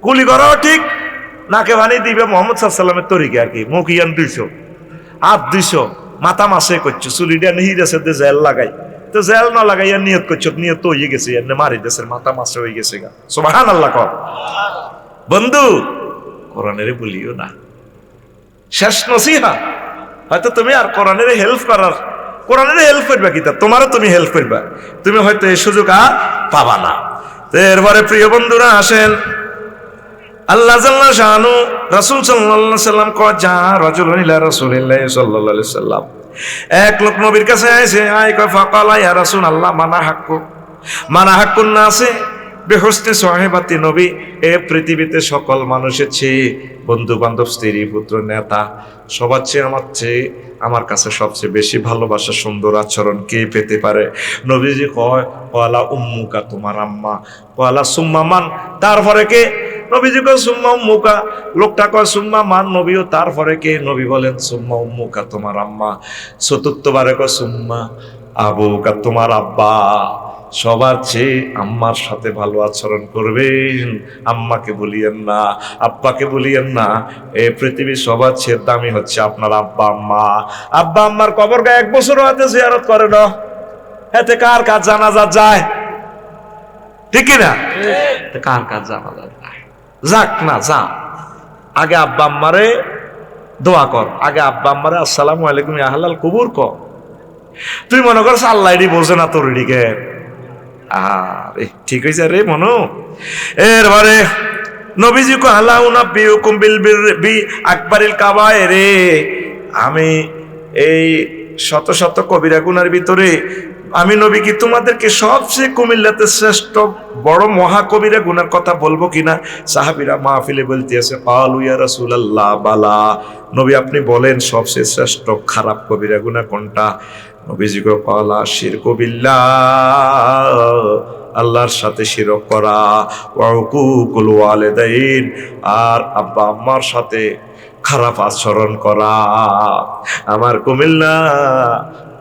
কুলি করাও ঠিক, নাকে ভানি দিবে মোহাম্মদ সাল্লামের তরিকে আর কি। মুখিয়ান 200, হাত 200, মাথা মাসে করছো, চুলিটা হিরে সাথে জেল লাগাই তো জেল না লাগাইয়া নিয়ত করছো, নিয়ত তো হয়ে গেছে, এনে মারি দেশের মাথা মাসে হয়ে গেছে গা। সুবহানাল্লাহ কর। বন্ধু কোরআনের বলিও না, শেষ নসিহা। হয়তো তুমি আর কোরআনের হেল্প করার, কোরআনের হেল্প করবা কি, তোমারও তুমি হেল্প করবা, তুমি হয়তো এই সুযোগ আর পাবা না। তো এরপরে প্রিয় বন্ধুরা আসেন, আল্লাহ জাল্লা শানু রাসূল সাল্লাল্লাহু আলাইহি সাল্লাম কয় যা রাজুলুন ইলা রাসূলিল্লাহি সাল্লাল্লাহু আলাইহি সাল্লাম, এক লোক নবীর কাছে আইছে, আয় কয় ফাকালা ইয়া রাসূলুল্লাহ মানা হাক্কু, মানা হাক্কুন নাসে বেহুসনে সাহেবাতি। নবী, এ পৃথিবীতে সকল মানুষের চেয়ে, বন্ধু বান্ধব স্ত্রী পুত্র নেতা সবার চেয়ে আমার কাছে সবচেয়ে বেশি ভালোবাসা সুন্দর আচরণ কে পেতে পারে? নবীজি কয় ওয়ালা উম্মুকা, তোমার আম্মা। ওয়ালা সুম্মা মান, তারপরে কে? নবীজি কয় সুম্মা উম্মুকা। লোকটা কয় সুম্মা মান, নবীও তারপরে কে? নবী বলেন সুম্মা উম্মুকা, তোমার আম্মা। চতুর্থবারে কয় সুম্মা আবুকা, তোমার আব্বা। সবার চেয়ে আম্মার সাথে ভালো আচরণ করবেন, আম্মাকে বলিয়েন না, আব্বাকে বলিয়েন না। এই পৃথিবীর সবার চেয়ে দামি হচ্ছে আপনার আব্বা আম্মা। আব্বা আম্মার কবর গায়ে 1 বছর হাতে জিয়ারত করে না, এতে কার কাজ জানাজা যায়? ঠিক না? কার কাজ জানাজা যায়? যাক না, যা আগে আব্বা আম্মারে দোয়া কর, আগে আব্বা আম্মারে আসসালামু আলাইকুম ইয়া আহলাল কুবুর কর। তুই মনে করছ আল্লাহ এডি বোঝে না তোর এদিকে, আরে ঠিক হয়েছে রে মনো। এরপরে নবীজি কো আল্লাহ উনাব্বিউকুম বি আকবারিল কাবায়ের, আমি এই শত শত কবিরা গুনার ভিতরে আমি নবী কি তোমাদেরকে সবচেয়ে কুমিল্লাতে শ্রেষ্ঠ বড় মহাকবিরা গুনার কথা বলবো কিনা? সাহাবীরা মাহফিলে বলতেছে ক্বালু ইয়া রাসূলুল্লাহ বালা, নবী আপনি বলেন সবচেয়ে শ্রেষ্ঠ খারাপ কবিরা গুনাহ কোনটা? নবীজি কো ক্বালা শিরকু বিল্লাহ, আল্লাহর সাথে শিরক করা, ওয়া উকুকুল ওয়ালিদাইন, আর আব্বা আম্মার সাথে খারাপ আচরণ করা। আমার কুমিল্লা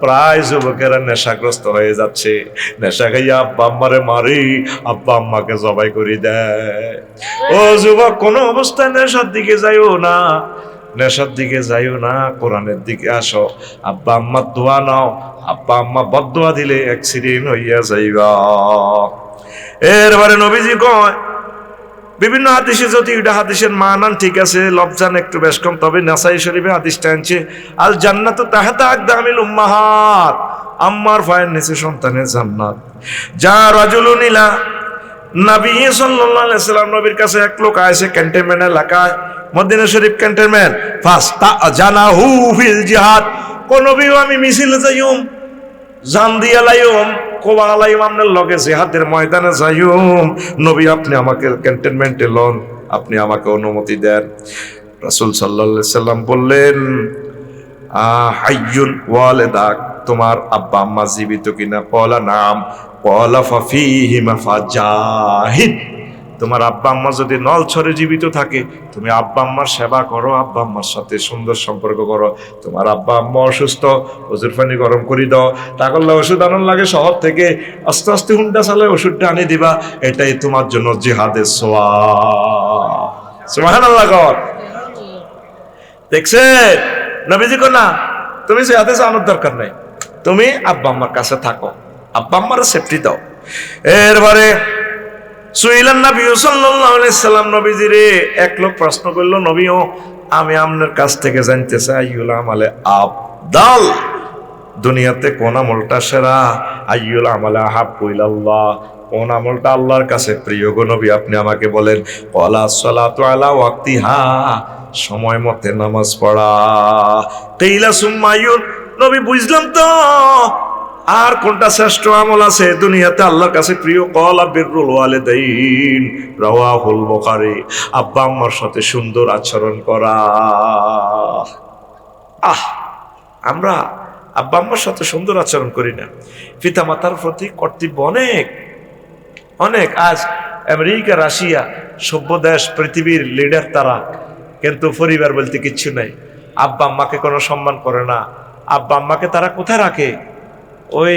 প্রায় যুবকেরা নেশাগ্রস্ত হয়ে যাচ্ছে, নেশা খাইয়া আব্বা আম্মারে মারি, আব্বা আম্মাকে জবাই করে দেয়। ও যুবক, কোনো অবস্থায় নেশার দিকে যাইও না, নেশার দিকে যাইও না, কোরআনের দিকে আসো, আব্বা আম্মার দোয়া নাও। আব্বা আম্মা বদদোয়া দিলে অ্যাক্সিডেন্ট হইয়া যাইবা। এরপরে নবীজি কয় বিভিন্ন হাদিসে, যদি এটা হাদিসের মানান ঠিক আছে, লফজান একটু বেশ কম, তবে নাসাই শরীফে হাদিসটা আনছে আল জান্নাতু তাহতা আকদামিল উম্মাহাত, আম্মার পায়ের নিচে সন্তানের জান্নাত। যা রাজুলুন ইলা নবী সাল্লাল্লাহু আলাইহি সাল্লাম, নবীর কাছে এক লোক আইছে ক্যান্টনমেন্ট এলাকায়, মদিনা শরীফ ক্যান্টনমেন্ট, ফাস্তা জানাহু ফিল জিহাদ, কোন নবীও আমি মিছিলে যাইম, জান দিয়া লাইম, কোবা আলাইম, আপনার লগে জিহাদের ময়দানে যাইম, নবী আপনি আমাকে ক্যান্টনমেন্টে লন, আপনি আমাকে অনুমতি দেন। রাসূল সাল্লাল্লাহু আলাইহি সাল্লাম বললেন হাইয়ুন ওয়ালিদাক, তোমার আব্বা আম্মা জীবিত কিনা? ক্বালা নাম। ক্বালা ফাফিহিমা ফাজাহিদ, তোমার আব্বা আম্মা যদি নল ছড়ে জীবিত থাকে, তুমি আব্বা আম্মার সেবা করো, আব্বা আম্মার সাথে সুন্দর সম্পর্ক করো। তোমার আব্বা আম্মা অসুস্থ, ওজুর পানি গরম করে দাও, টাকাল্লা ওষুধ আনার লাগে শহর থেকে, আস্তে আস্তে হুন্ডা চালায় ওষুধটা আনি দিবা, এটাই তোমার জন্য জিহাদের সওয়াব। সুবহানাল্লাহ। দেখছে নবীজি কো না, তুমি জিহাদে যাওয়ার দরকার নাই, তুমি আব্বা আম্মার কাছে থাকো, আব্বা আম্মার সেফটি দাও। এরপরে সুইলান নবী সাল্লাল্লাহু আলাইহি সাল্লাম, নবীজিরে এক লোক প্রশ্ন করলো, নবীও আমি আপনার কাছ থেকে জানতে চাই আইয়ুল আমালে আফদাল, দুনিয়াতে কোন আমলটা সেরা? আইয়ুল আমালে আহাব্বু ইলাল্লাহ, কোন আমলটা আল্লাহর কাছে প্রিয় গো নবী, আপনি আমাকে বলেন। ক্বালা সালাতু আলা ওয়াক্তিহা, সময় মতে নামাজ পড়া। কিলা সুম্মা আইয়ুন, নবী বুঝলাম তো, আর কোনটা শ্রেষ্ঠ আমল আছে দুনিয়াতে আল্লাহর কাছে প্রিয়? ক্বালা বিররুল ওয়ালিদাইন, রাওয়াহুল বুখারী, আব্বা আম্মার সাথে সুন্দর আচরণ করা। আমরা আব্বা আম্মার সাথে সুন্দর আচরণ করি না। পিতা মাতার প্রতি কর্তব্য অনেক অনেক। আজ আমেরিকা, রাশিয়া সভ্য দেশ, পৃথিবীর লিডার তারা, কিন্তু পরিবার বলতে কিচ্ছু নাই। আব্বা আম্মাকে কোনো সম্মান করে না। আব্বা আম্মাকে তারা কোথায় রাখে? ওই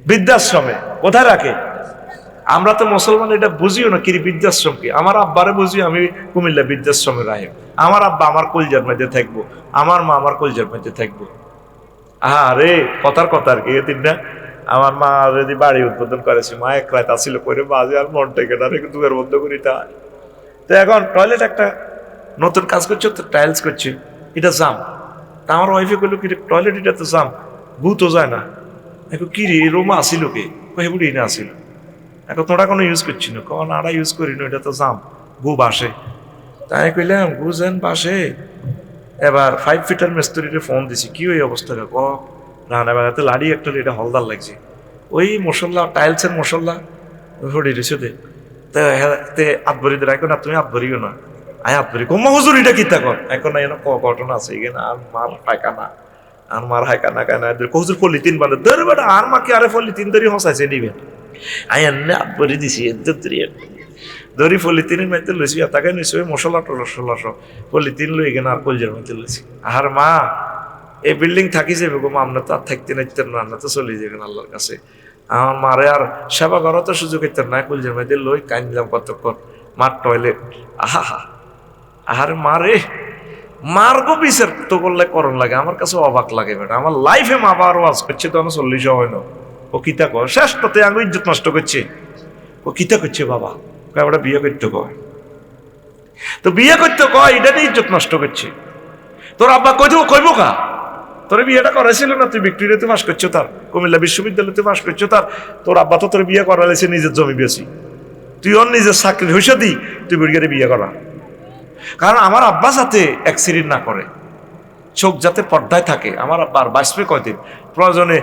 বৃদ্ধাশ্রমে। কোথায় রাখে? আমরা তো মুসলমান, এটা বুঝিও না কি বৃদ্ধাশ্রম কি। আমার আব্বারে বুঝি আমি কুমিল্লা বৃদ্ধাশ্রমে রাখি, আমার আব্বা আমার কলজার মধ্যে থাকবো, আমার মা আমার কলজার মধ্যে থাকবো। আরে কথার কথা আর কি এদিন না আমার মা যদি বাড়ি উদ্বোধন করেছে, মা এক রাত আসিল করে বাজে আর মন টেকে না রেখে দুয়ার বন্ধ করি তা। তো এখন টয়লেট একটা নতুন কাজ করছে, তো টাইলস করছে, এটা জাম। তা আমার ওয়াইফে কইলো কি টয়লেট এটা তো জাম, ভূত যায় না। এখন কি রে রুমা আসিল কে, বুড়ি না আসিল। এখন তোরা কোনো ইউজ করছি না, কখন আড়া ইউজ করি না, এটা তো জাম, গু বাসে। তাই কইলাম গু যেন বাসে। এবার 5 ফিটার মিস্ত্রিতে ফোন দিছি, কি ওই অবস্থা ক রান্না বাগাতে লাড়ি একটা এটা হলদার লাগছে, ওই মশলা টাইলসের মশলা হড়ি রেছে দে। তে আতবরি দে রাখো না, তুমি আতবরিও না, আয় আতবরি কম হুজুর এটা কিতা কর। এখন এনে ঘটনা আছে এখানে, আর মার পায়খানা আর মার হাইকানা কানা হুজুর পলিথিন বাঁধে ধরে বেটা, আর মাকে আরে পলিথিন ধরি হসাইছে নিবেন। আয় এনে আতবরি দিছি ধরি পলিথিনের মধ্যে লইছি, তাকে নিশ্চয়ই মশলা টসলা সব পলিথিন লই গেন আর কলজের মধ্যে লইছি। আর মা এই বিল্ডিং থাকি যাবে গো মা, আমরা তো আর থাকতে নাইতেন না, আমরা তো চলে যাবেন আল্লাহর কাছে। আমার মারে আর সেবা করার তো সুযোগ হইতেন না, কলজের মধ্যে লই কাইনলাম কতক্ষণ। মার টয়লেট আহা আহারে মারে মার গো বিচার তো করলে করণ লাগে, আমার কাছে অবাক লাগে বেটা। আমার লাইফে মা বাবার ওয়াজ করছে তো আমার 40 হয় না, ও কিতা কর শেষ তাতে আগে ইজ্জত নষ্ট করছে। ও কিতা করছে বাবা, ওটা বিয়ে করতে কয়, তো বিয়ে করতে কয় এটা নিয়ে ইজ্জত নষ্ট করছে। তোর আব্বা কইব কা তোর বিয়েটা করাইছিল না, তুই ভিক্টোরিয়াতে পাস করছো, তার কুমিল্লা বিশ্ববিদ্যালয়তে পাস করছো, তার তোর আব্বা তো তোর বিয়ে করাইছে নিজের জমি বেশি, তুই ওর নিজের চাকরি হইসা দি তুই বুড়িয়ারে বিয়ে করা। কারণ আমার আব্বা যাতে অ্যাক্সিডেন্ট না করে, চোখ যাতে পর্দায় থাকে। আমার আব্বা আর বাঁচবে কয়দিন, প্রয়োজনে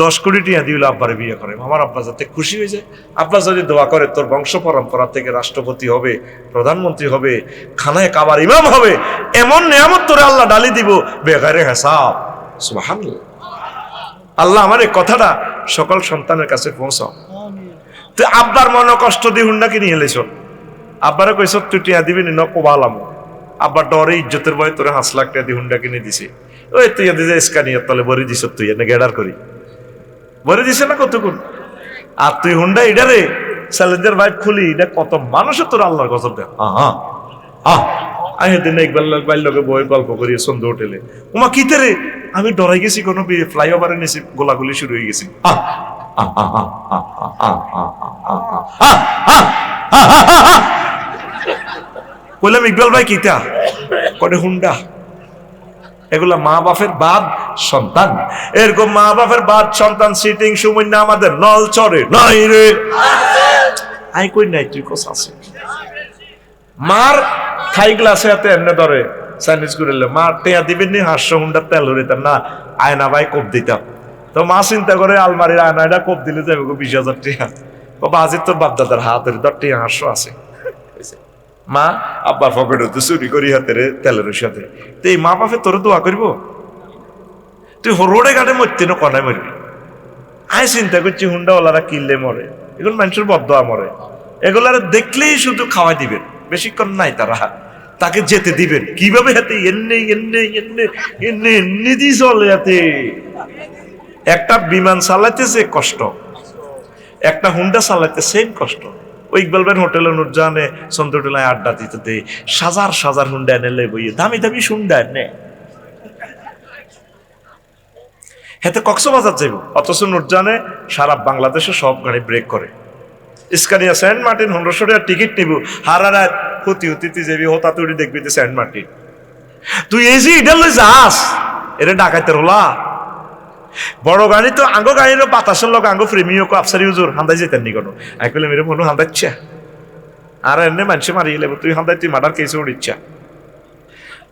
10 কোটি টাকা দিল আব্বারে বিয়ে করে, আমার আব্বা যাতে খুশি হয়ে যায়। আব্বা যদি দোয়া করে তোর বংশ পরম্পরা থেকে রাষ্ট্রপতি হবে, প্রধানমন্ত্রী হবে, খানায় কাবার ইমাম হবে, এমন নিয়ামত তোরে আল্লাহ ডালি দিব বেগারে হিসাব। সুবহানাল্লাহ। আল্লাহ আমার এই কথাটা সকল সন্তানের কাছে পৌঁছাও। তুই আব্বার মনে কষ্ট দিয়ে হুন্ডা কিনে এলেছ, আব্বারে কইস তুই টিয়া দিবি ন কোবালাম, আব্বার ডরে ইজ্জতের ভয়ে তোরে 5 লাখ টাকা দিয়ে হুন্ডা কিনে দিছে। ওই তুই দিছে স্কানিয়ার তলে বরি দিছ, তুই এনে গেডার করি বলে দিছে না কতক্ষণ। আর তুই হুন্ডা ইডারে স্যালেন্ডার বাইক খুলি, এটা কত মানুষের তোর আল্লাহর গজব দেয়। আমি দিন একবার লোকে বই গল্প করি সন্ধ্যা হোটেলে, ওমা কিতে রে আমি ডরাই গেছি, কোনো ফ্লাইওভারে নিচে গোলাগুলি শুরু হয়ে গেছি। বললাম ইকবাল ভাই কিতা করে হুন্ডা, এগুলা মা বাপের বাদ সন্তান। এরকম মা বাপের বাদ সন্তান সিটিং সময় না আমাদের নল চড়ে নাই রে, আই কই নাই তুই কোস আছে। মার থাই গ্লাসে এত এমনি ধরে চাইনিজ করে মার টেয়া দিবেন নি 500 হুন্ডার তেল হরিতাম না, আয়না ভাই কোপ দিতাম। তো মা চিন্তা করে আলমারির আয়নাটা কোপ দিলে যাবে 20,000 টাকা। বাজির তোর বাপদাদার হাত ধরে 10 টাকা 500 আছে। মা আব্বার পকেটে তো চুরি করি হাতের তেলের সাথে, তো এই মা বাপে তোর দোয়া করব, তুই রোডে ঘাটে মরতে না কনায় মরবি। আয় চিন্তা করছি হুন্ডাওয়ালারা কিনলে মরে, এগুলো মানুষের বদদোয়া মরে, এগুলার দেখলেই শুধু খাওয়াই দিবেন, বেশিক্ষণ নাই তারা তাকে যেতে দিবেন কিভাবে হাতে এমনি এমনি এমনি এমনি এমনি দিয়ে চলে হাতে। একটা বিমান চালাইতেছে কষ্ট, একটা হুন্ডা চালাইতে সেম কষ্ট। ওই ইকবাল ভাই হোটেলে নুরজাহানে সন্ত হোটেলে আড্ডা দিতে সাজার সাজার হুন্ডা এনে বইয়ে দামি দামি হুন্ডা এনে হেতে কক্সবাজার যাইব, অথচ নুরজাহানে সারা বাংলাদেশে সব গাড়ি ব্রেক করে। স্কানিয়া সেন্ট মার্টিন 1500 টাকা টিকিট নিব, হারা রাত হতি হতিতে যাবি, হতা তুই দেখবি সেন্ট মার্টিন। তুই এই যে এটা লই যাস এটা ডাকাইতের হলা বড় গাড়ি তো আঙ্গো গাড়ির বাতাসের লোক আঙ্গো প্রেমীয় আফসারি হুজুর হান্দাই যেতেন নি কোনো। আমি কইলাম এর মনে হান্দাচ্ছা আর এনে মানুষে মারিয়ে লেব, তুই হান্দাই তুই মার্ডার কেসে উড়িচ্ছা।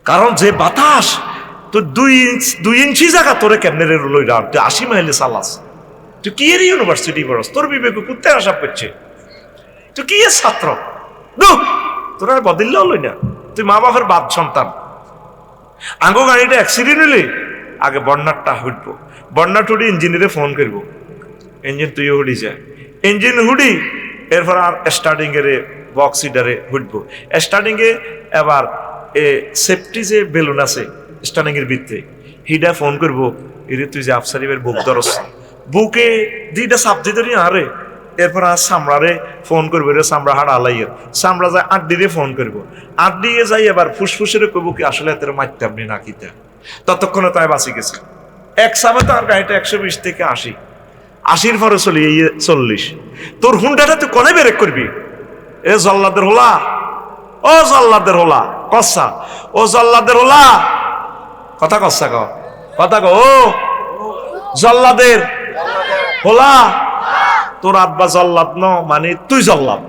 কারণ যে বাতাস তো 2 ইঞ্চি জায়গা তোরে কেমনে রে লই রাখ, তুই 80 মাইলে চালাস, তুই কি এর ইউনিভার্সিটি পড়াস, তোর বিবেক কুত্তে আশা করছে, তুই কি এর ছাত্র তোর আর বদললে হলই না। তুই মা বাপের বাদ সন্তান, আঙ্গো গাড়িটা অ্যাক্সিডেন্ট হলে আগে বন্যারটা হুটবো, বন্যা টুডি ইঞ্জিনিয়ারে ফোন করবো, ইঞ্জিন তুই হুডি যায়, ইঞ্জিন হুডি এরপর আর স্টার্টিং এর বক্স সিডারে হুটবো, স্টার্টিং এ এবার সেফটি যে বেলুন আছে স্টার্টিং এর ভিতরে হিডা ফোন করবো, এরে তুই যে আফসারিবের বুক ধরস, বুকে 2টা চাপ দিয়ে ধরি আরে, এরপর আর সামরারে ফোন করবো, রে সামরা হাড় আলাইয়ের সামরা যায় 8 দিয়ে ফোন করবো, 8 দিয়ে যাই এবার ফুসফুসের কইব কি আসলে এত মারতাম নি না কিতা, ততক্ষণে তাই বাঁচি গেছে। এক সাবে তো আর গাড়িটা 120 থেকে 80, 80-র পরে চলি এই 40। তোর হুন্ডাটা তুই কোনে ব্রেক করবি? এ জল্লাদের হোলা, ও জল্লাদের হোলা কসা, ও জল্লাদের হোলা কথা কসা ক কথা ক, ও জল্লাদের হোলা, তোর আব্বা জল্লাদ ন মানে তুই জল্লাদ,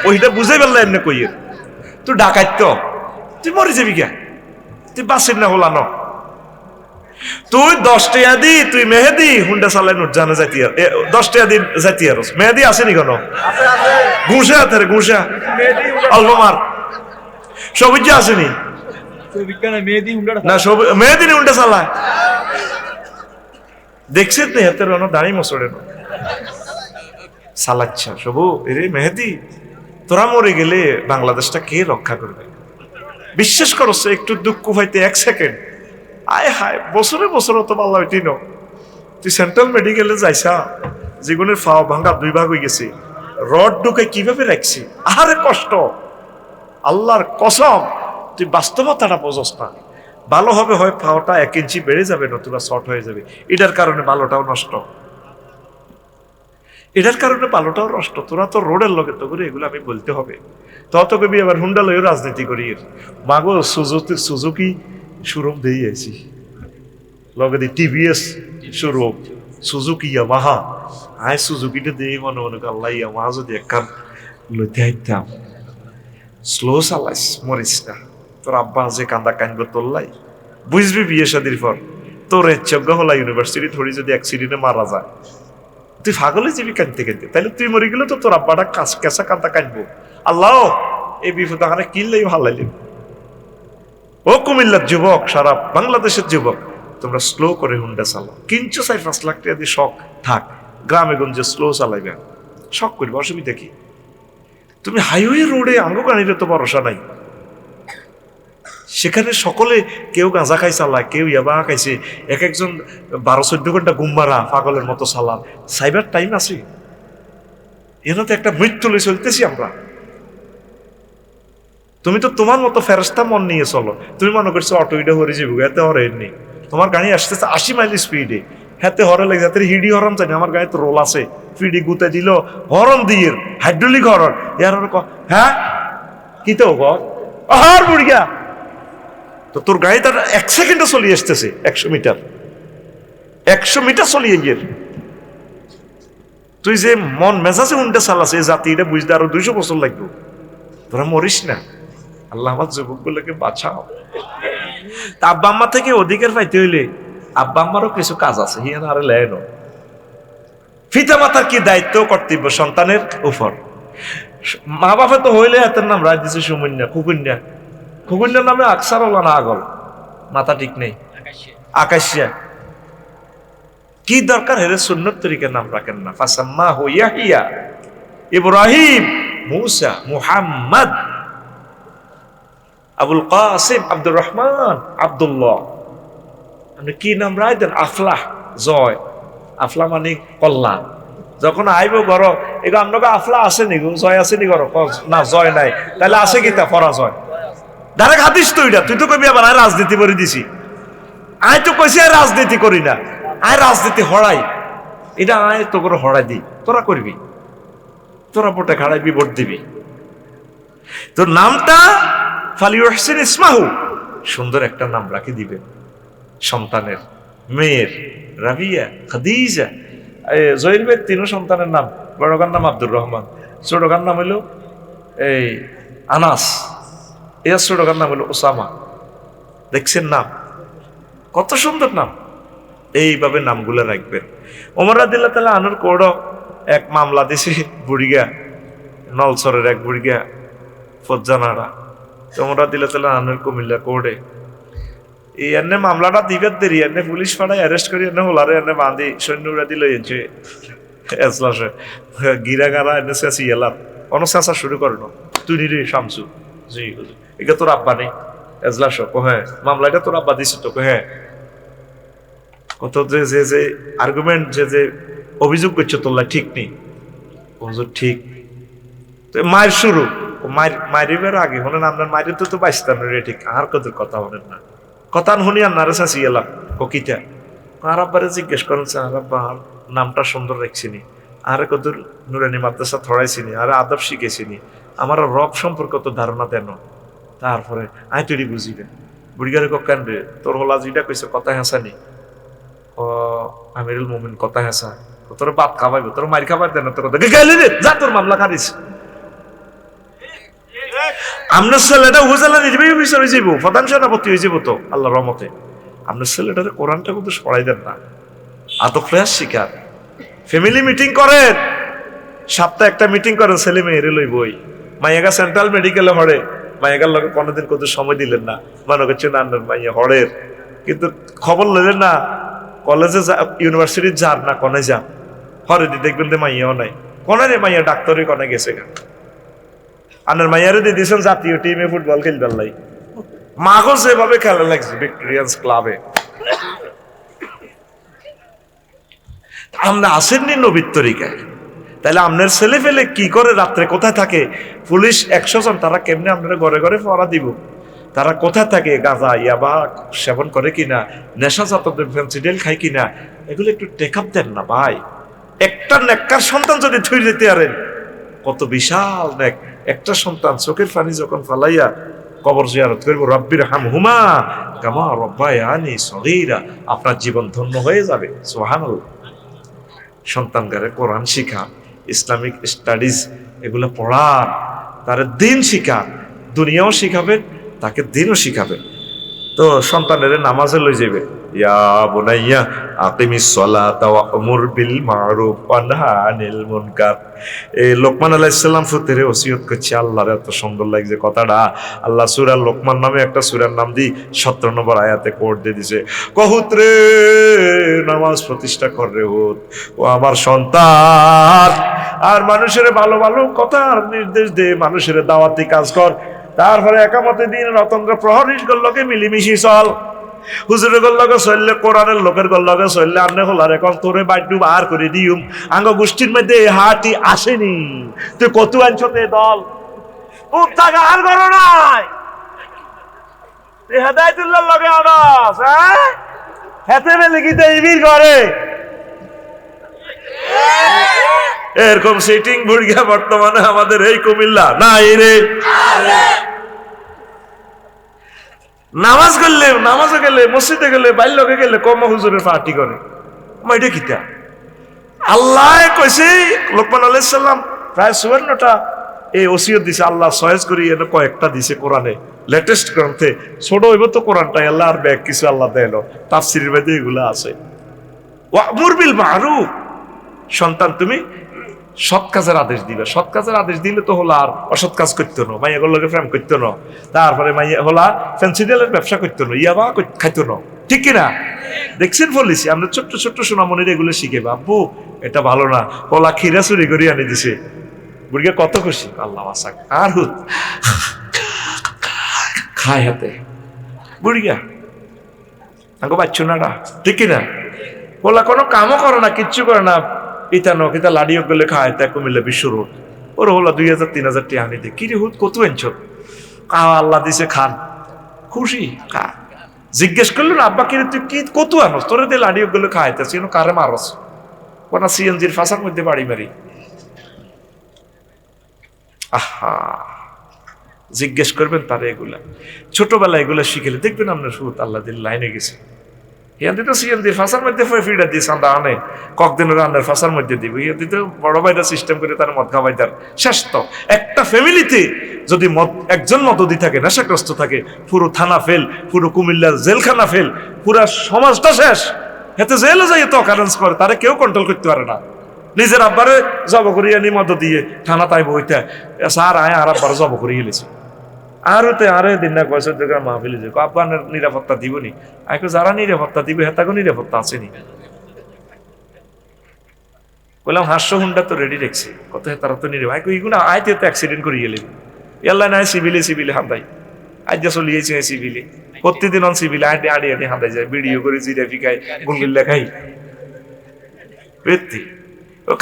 ওইটা বুঝে ফেললে এমনি কইয়ে তুই ডাকাইত, তুই মরে যাবি কে? তুই বাসির না হোলা ন, তুই 10 টাকা দি তুই মেহেদি হুন্ডা চালাই নুরজানে যাইতি, 10 টাকা দিন যাইতি আর মেহেদি আসেনি কেন? ঘুষা হাতে ঘুষা অল্প মার সবুজ আসেনি না, মেহেদি হুন্ডা চালায় দেখছিস নি হাতের দাঁড়ি মশড়ে চালাচ্ছা সবু। এরে মেহেদি, তোরা মরে গেলে বাংলাদেশটা কে রক্ষা করবে? বিশ্বাস করছে একটু দুঃখ পাইতে 1 সেকেন্ড, আয় হায় বছরে বছর তো পাল্লা হইতি ন। তুই সেন্ট্রাল মেডিকেলে যাইছা, জীবনের ফাও ভাঙ্গা 2 ভাগ হয়ে গেছে, রড ঢুকে কিভাবে রাখছি, আরে কষ্ট। আল্লাহর কসম তুই বাস্তবতাটা বোঝস না। ভালো হবে হয় ফাওটা 1 ইঞ্চি বেড়ে যাবে, নতুবা শর্ট হয়ে যাবে, এটার কারণে ভালোটাও নষ্ট, এটার কারণে ভালোটাও নষ্ট। তোরা তো রোডের লগে তো করে এগুলো আমি বলতে হবে। তত কবি আবার হুন্ডা লইও রাজনীতি করি, মাগো সুজুকি শোরুম দিয়ে আছি, লগে দিয়ে টিভিএস শোরুম, সুজুকি ইয়ামাহা, আয় সুজুকিটা দিয়ে মনে মনে আল্লাহ ইয়ামাহা যদি একখান লইতে আইতাম। স্লো চালাইস, মরিস না। তোর আব্বা যে কান্দা কানবো তোল্লাই, বুঝবি বিয়ে শাদির পর তোর ইচ্ছজ্ঞ হলা ইউনিভার্সিটি ধরি যদি অ্যাক্সিডেন্টে মারা যায়, তুই পাগলে যাবি কানতে কানতে। তাইলে তুই মরে গেলে তো তোর আব্বাটা কেঁচা কান্দা কানবো, আল্লাহ এই বিপদ আখানে কিনলেই ভালো লাগবে। ও কুমিল্লার যুবক, সারা বাংলাদেশের যুবক, তোমরা স্লো করে হুন্ডা চালাও। কিনছো 4-5 লাখ টাকা দিয়ে শখ থাক, গ্রামে গঞ্জে স্লো চালাইবে, শখ করবে, অসুবিধা কি? তুমি হাইওয়ে রোডে আঙ্গো গাড়ির তো ভরসা নাই, সেখানে সকলে কেউ গাঁজা খাই চালায়, কেউ ইয়াবা খাইছে, একজন 12-14 ঘন্টা ঘুম মারা পাগলের মতো চালান। সাইবার টাইম আছে? এখানে তো একটা মৃত্যু লই চলতেছি আমরা। তুমি তো তোমার মতো ফেরস্তা মন নিয়ে চলো। তুমি মনে করছো অটো ইডে হরে যাবো, এতে হরে নেই। তোমার গাড়ি আসতেছে 80 মাইল স্পিডে, হাতে হরে লাগে, যাতে হিডি হরন জানি। আমার গাড়ি তো রোল আছে, ফিডি গুতে দিল হরন দিয়ে, হাইড্রোলিক হরন। ইয়ার হ্যাঁ কি তো হর বুড়িয়া, তো তোর গাড়ি তার 1 সেকেন্ডে চলিয়ে আসতেছে 100 মিটার, 100 মিটার চলিয়ে গিয়ে। তুই যে মন মেজাজে উন্ডে চালাছে জাতি, এটা বুঝতে আরো 200 বছর লাগবে। তোরা মরিস না, আল্লাহ আমার যুবক গুলোকে বাঁচাও। তা আব্বা আম্মা থেকে অধিকার পাইতে হইলে আব্বা আম্মারও কিছু কাজ আছে, হিয়ান আরে লেনো। পিতা মাতার কি দায়িত্ব কর্তব্য সন্তানের উপর। মা বাবা তো হইলে এতের নাম রাজ দিছে সুমন্যা, খুকুন্যা। খুকুন্যার নামে আকসার হলো না, আগল মাথা ঠিক নেই, আকাশিয়া। কি দরকার হেরে সুন্নত তরিকার নাম রাখেন না। ফাসাম্মা হু ইয়াহিয়া, ইব্রাহিম, মুসা, মুহাম্মদ, আবুল কাসিম, আব্দুর রহমান, আব্দুল্লাহ। আপনি কি নাম রায় দেন? আফলাহ, জয়। আফলা মানে কল্যাণ। যখন আইব ঘর এগো আপনাকে আফলা আছে নি গো, জয় আছে নি ঘর? না, জয় নাই। তাহলে আছে কি তা পরাজয়? ডাইরেক্ট হাদিস তো এটা। তুই তো কবি আবার আয় রাজনীতি করে দিছি। আয় তো কইছি আয় রাজনীতি করি না, আয় রাজনীতি হড়াই। এটা আয় তো করে হড়াই দি, তোরা করবি, তোরা ভোটে খাড়াইবি, ভোট দিবি। তোর নামটা ফালিউহসিন ইসমাহু, সুন্দর একটা নাম রাখি দিবেন সন্তানের। মেয়ের রাবিয়া, খাদিজা, জহির ভাই 3 সন্তানের নাম। বড়কার নাম আব্দুর রহমান, ছোটকার নাম হইল এই আনাস, এর ছোটকার নাম হইল ওসামা। দেখছেন নাম কত সুন্দর নাম। এইভাবে নামগুলো রাখবেন। ওমর রাদিয়াল্লাহু তাআলা আনুর কোড় এক মামলা দিছে বুড়িগা, নলসরের এক বুড়িগা ফজ্জানারা। ওমর রাদিয়াল্লাহু তাআলা আনুর কুমিল্লা কোর্টে এই এনে মামলাটা দিবের দেরি, এনে পুলিশ পাড়ায় অ্যারেস্ট করি, এনে হোলারে এনে বাঁধি সৈন্য উড়া দিল এনছে এসলাসে গিরা গারা এনে শেষি এলাম অন চেঁচা শুরু করলো। তুই নিরে শামসু, জি এটা তোর আব্বা নেই এজলাস? হ্যাঁ। মামলাটা তোর আব্বা দিছে তো? হ্যাঁ। কত যে যে যে আর্গুমেন্ট যে অভিযোগ করছে তোল্লা ঠিক নেই, ঠিক। তো মায়ের শুরু, মায়ের আগে হলেন আপনার মায়ের তো বাইস্তান রে, ঠিক আর কত কথা হলেন না, কথা শুনি আর নারে চাষি এলাম ককিটা আর আব্বারে জিজ্ঞেস করেছে, আর আব্বা নামটা সুন্দর রাখছিনি, আরে কদুর নুরানি মাদ্রাসা থড়াইছিনি, আরে আদব শিখেছিনি, আমার রব সম্পর্কে তো ধারণা দেন। তারপরে আই তৈরি বুঝিবে বুড়িগারে কান রে, তোর হলা যেটা কইছে কথা হাসানি, ও আমিরুল মুমিন কথা হাসা, তোর বাদ খাবাইব, তোর মার খাবার দেন, তোর কথা গেলি রে, যা তোর মামলা খারিস। আপনার ছেলেটা উপজেলা নির্বাহী অফিসার হয়ে যাবো, প্রধান সেনাপতি হয়ে যাবো তো আল্লাহ রহমতে। আপনার ছেলেটারে কোরআনটা কিন্তু পড়াই দেন না, আদব ক্লাস শিকার। ফ্যামিলি মিটিং করেন, সপ্তাহে একটা মিটিং করেন, ছেলে মেয়েরে লই বই। মাইয়াগা সেন্ট্রাল মেডিকেলে হরে, মাইয়াগার লোকে কোনোদিন কত সময় দিলেন না, মনে করছেন আন্নার মাইয়া হরের, কিন্তু খবর লইলেন না কলেজে ইউনিভার্সিটির যার না কনে যা হরে দি দেখবেন যে মাইয়াও নাই, কনে রে মাইয়া ডাক্তারই কনে গেছে গা। আন্নার মাইয়ারে দিয়ে দিয়েছেন জাতীয় টিমে ফুটবল খেলবার লাই, মাগো যেভাবে খেলা লাগছে ভিক্টোরিয়ান্স ক্লাবে। আমরা আসেননি নবীর তরিকায়, তাহলে আপনার ছেলে ফেলে কি করে, রাত্রে কোথায় থাকে, পুলিশ 100 জন, তারা কেমনে আপনারা ঘরে ঘরে পড়া দিব, তারা কোথায় থাকে, গাঁজা ইয়াবা সেবন করে কিনা, নেশাজাত ফেন্সিডেল খায় কিনা, এগুলো একটু টেকআপ দেন না ভাই। একটা নেককার সন্তান যদি থুই দিতে পারেন, কত বিশাল নেক। একটা সন্তান চোখের পানি যখন ফালাইয়া কবর জিয়ারত করবো, রব্বির হামহুমা কামা রব্বায়ানি সগীরা, আপনার জীবন ধন্য হয়ে যাবে। সুবহানাল্লাহ। সন্তানকে কোরআন শিখা, ইসলামিক স্টাডিজ এগুলো পড়ান, তার দিন শিখান, দুনিয়াও শিখাবেন, তাকে দিনও শিখাবেন। তো সন্তানের নামাজে লই যাবে, ইয়া বুনাইয়া আকিমিস সালাতা ওয়া আমুর বিল মারুফ ওয়া নাহি আনিল মুনকার। এই লোকমান আলাইহিস সালাম ফুতেরে ওসিয়ত করছে। আল্লাহর এত সুন্দর লাগছে কথাটা। আল্লাহ সূরা লোকমান নামে একটা সূরার নাম দি 17 নম্বর আয়াতে কোড দিয়ে দিছে, কহুত রে নামাজ প্রতিষ্ঠা কর রে হুত, ও আমার সন্তান, আর মানুষের ভালো ভালো কথার নির্দেশ দে, মানুষের দাওয়াতি কাজ কর, তারপরে একামতে দিন রতন্দ্র প্রহরীর গল্লকে মিলিমিশি চল, হুজুরের গল্লকে চললে, কোরআনের লোকের গল্লকে চললে, আন্নে হলার এখন তোরে বাইটু বার করে দিউম, আঙ্গ গোষ্ঠীর মধ্যে হাটি আসেনি, তুই কত আনছতে দল খুব টাকা আর করো নাই, হেদায়তুল্লাহ লগে আনস, হ্যাঁ হেতে মেলে কি দেবীর ঘরে এরকম সিটিং বুড়িয়া বর্তমানে আমাদের এই কুমিল্লা নাই রে। নামাজ করলে, নামাজে গেলে, মসজিদে গেলে, বাইরে গেলে কম হুজুরের পার্টি করে, এটা কিতা? আল্লাহ কইছে লোকমান আলাইহিস সালাম প্রায় 54টা এই ওসিয়ত দিছে, আল্লাহ সয়েজ করি এনে কয়েকটা দিছে কোরআনে, লেটেস্ট গ্রন্থে। ছোট হইব তো কোরআনটাই, আল্লাহ আর ব্যাগ কিছু আল্লাহ দেয়, তাফসিরের মধ্যে এগুলো আছে। ওয়া'মুর বিল মারুফ, সন্তান তুমি সৎ কাজের আদেশ দিবে। সৎ কাজের আদেশ দিলে তো হলো আর অসৎ কাজ করতো না, মাইয়া গুলোকে প্রেম করতো না, তারপরে মাইয়া হলা ফেন্সিডেলের ব্যবসা করতো না, ইয়াবা খাইতো না, ঠিক কিনা? দেখছেন বলিছি আমরা ছোট্ট ছোট্ট সোনামণির এগুলো শিখে, বাবু এটা ভালো না, হলা খিরা চুরি করে আনি দিছে, বুড়িকে কত খুশি, আল্লাহ আসাক আর হুত খায় হাতে বুড়িয়া আগে বাচ্চু নাডা, ঠিক কিনা? বলা কোনো কামও করে না, কিচ্ছু করে না, ইতানো কিতা লাডিও গেলে খায়, তা কুমিল্লা বিশ্ব রোড, ওর হলো 2000-3000 টাকা আনি দে, কিরে হুত কত এনছ, কা আল্লাহ দিছে খান, খুশি খা। জিজ্ঞেস করলো না আব্বা কিরে তুই কি কত আনস, তোরে দিয়ে লাডিও গেলে খায়, তা কারে মারস, কোনা সিএনজির ফাঁসার মধ্যে বাড়ি মারি। আহা, জিজ্ঞেস করবেন তারে এগুলা, ছোটবেলায় এগুলা শিখেলে দেখবেন আপনার সুত আল্লাহ দিল লাইনে গেছে। ইয়াদি তো সিএনজি ফাঁসার মধ্যে ফিডা দিয়ে সান্দা আনে, ককদিন রান্নার ফাঁসার মধ্যে দিব, ইয়াদি তো বড় ভাইরা সিস্টেম করে তার মদ খাওয়াই তার শেষ। তো একটা ফ্যামিলিতে যদি একজন মদদি থাকে, নেশাগ্রস্ত থাকে, পুরো থানা ফেল, পুরো কুমিল্লার জেলখানা ফেল, পুরা সমাজটা শেষ। এতে জেলে যাই তো অকারেন্স করে, তারা কেউ কন্ট্রোল করতে পারে না। নিজের আব্বারে জব করিয়া নি মদ দিয়ে থানা তাই বইতে স্যার আয় আর আব্বার জব করিয়ে গেলেছে, আরতে আরে দিন না কয়েছে মাহফিলে যে আব্বা নিরাপত্তা দিবনি, আইকো যারা নিরাপত্তা দিবে হেতাকে নিরাপত্তা আসেনি। বললাম হাস্য হুন্ডা তো রেডি রেখছি, কত হেতারা তো নিরাপত্তা, আইকো এগুলো আইতে তো অ্যাক্সিডেন্ট করে গেলেন, এল্লা নাই সিভিলে হান্দাই, আজ যা চলিয়েছে সিভিলে, প্রতিদিন অন সিভিলে আড়ি আড়ি আড়ি হান্দাই যায়, ভিডিও করে জিরাফি খাই, গুলগুল লেখাই,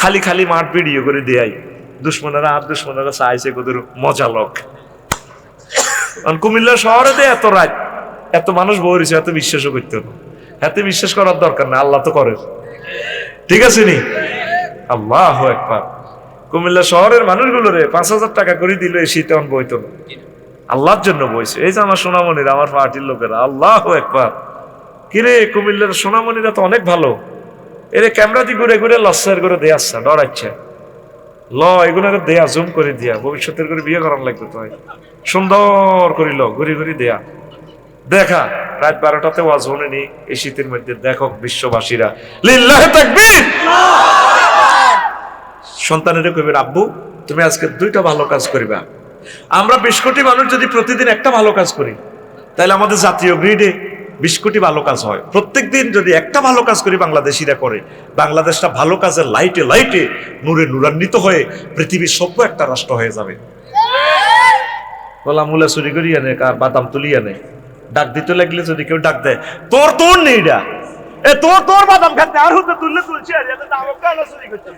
খালি খালি মাঠ ভিডিও করে দেয়, দুশ্মনেরা আর দুশ্মনেরা চাইছে কদর মজা লোক। কুমিল্লা শহরে এত রাত এত মানুষ বহরিছে, এত বিশ্বাসও করতো না, হাতে বিশ্বাস করার দরকার না, আল্লাহ তো করে। ঠিক আছে নি? আল্লাহু আকবার। কুমিল্লা শহরের মানুষগুলোরে 5,000 টাকা করে দিল, এই শীতে অন বইতো না, আল্লাহর জন্য বইছে। এই যে আমার সোনামণিরা, আমার পার্টির লোকেরা, আল্লাহু আকবার। কিরে কুমিল্লার সোনামণিরা তো অনেক ভালো, এরে ক্যামেরা দিয়ে ঘুরে ঘুরে লস্যার করে দেয়া আসছে, ডরাচ্ছে ল এগুলো দেয়া, জুম করে দিয়া, ভবিষ্যতের করে বিয়ে করার লাগবে তো, সুন্দর করিল ঘুরি ঘুরি দেয়া দেখা। রাত 12টাতে ওয়াজ হয়নি এই শীতের মধ্যে, দেখো বিশ্ববাসীরা লিল্লাহে তাকবীর। সন্তানেরা কইবেন আব্বু তুমি আজকে 2টা ভালো কাজ করিবা। আমরা 20 কোটি মানুষ যদি প্রতিদিন একটা ভালো কাজ করি, তাহলে আমাদের জাতীয় গ্রিডে 20 কোটি ভালো কাজ হয়। প্রত্যেকদিন যদি একটা ভালো কাজ করি বাংলাদেশিরা করে, বাংলাদেশটা ভালো কাজের লাইটে লাইটে নূরে নূরান্বিত হয়ে পৃথিবীর সভ্য একটা রাষ্ট্র হয়ে যাবে। বলা মূলা চুরি করি আনে, কার বাদাম তুলি আনে, ডাক দিতে লাগলে যদি কেউ ডাক দেয়, তোর তোর নেই এটা, এ তোর তোর বাদাম খাতে আর হতে তুললে তুলছে, আর এত দামক কেন চুরি করছে,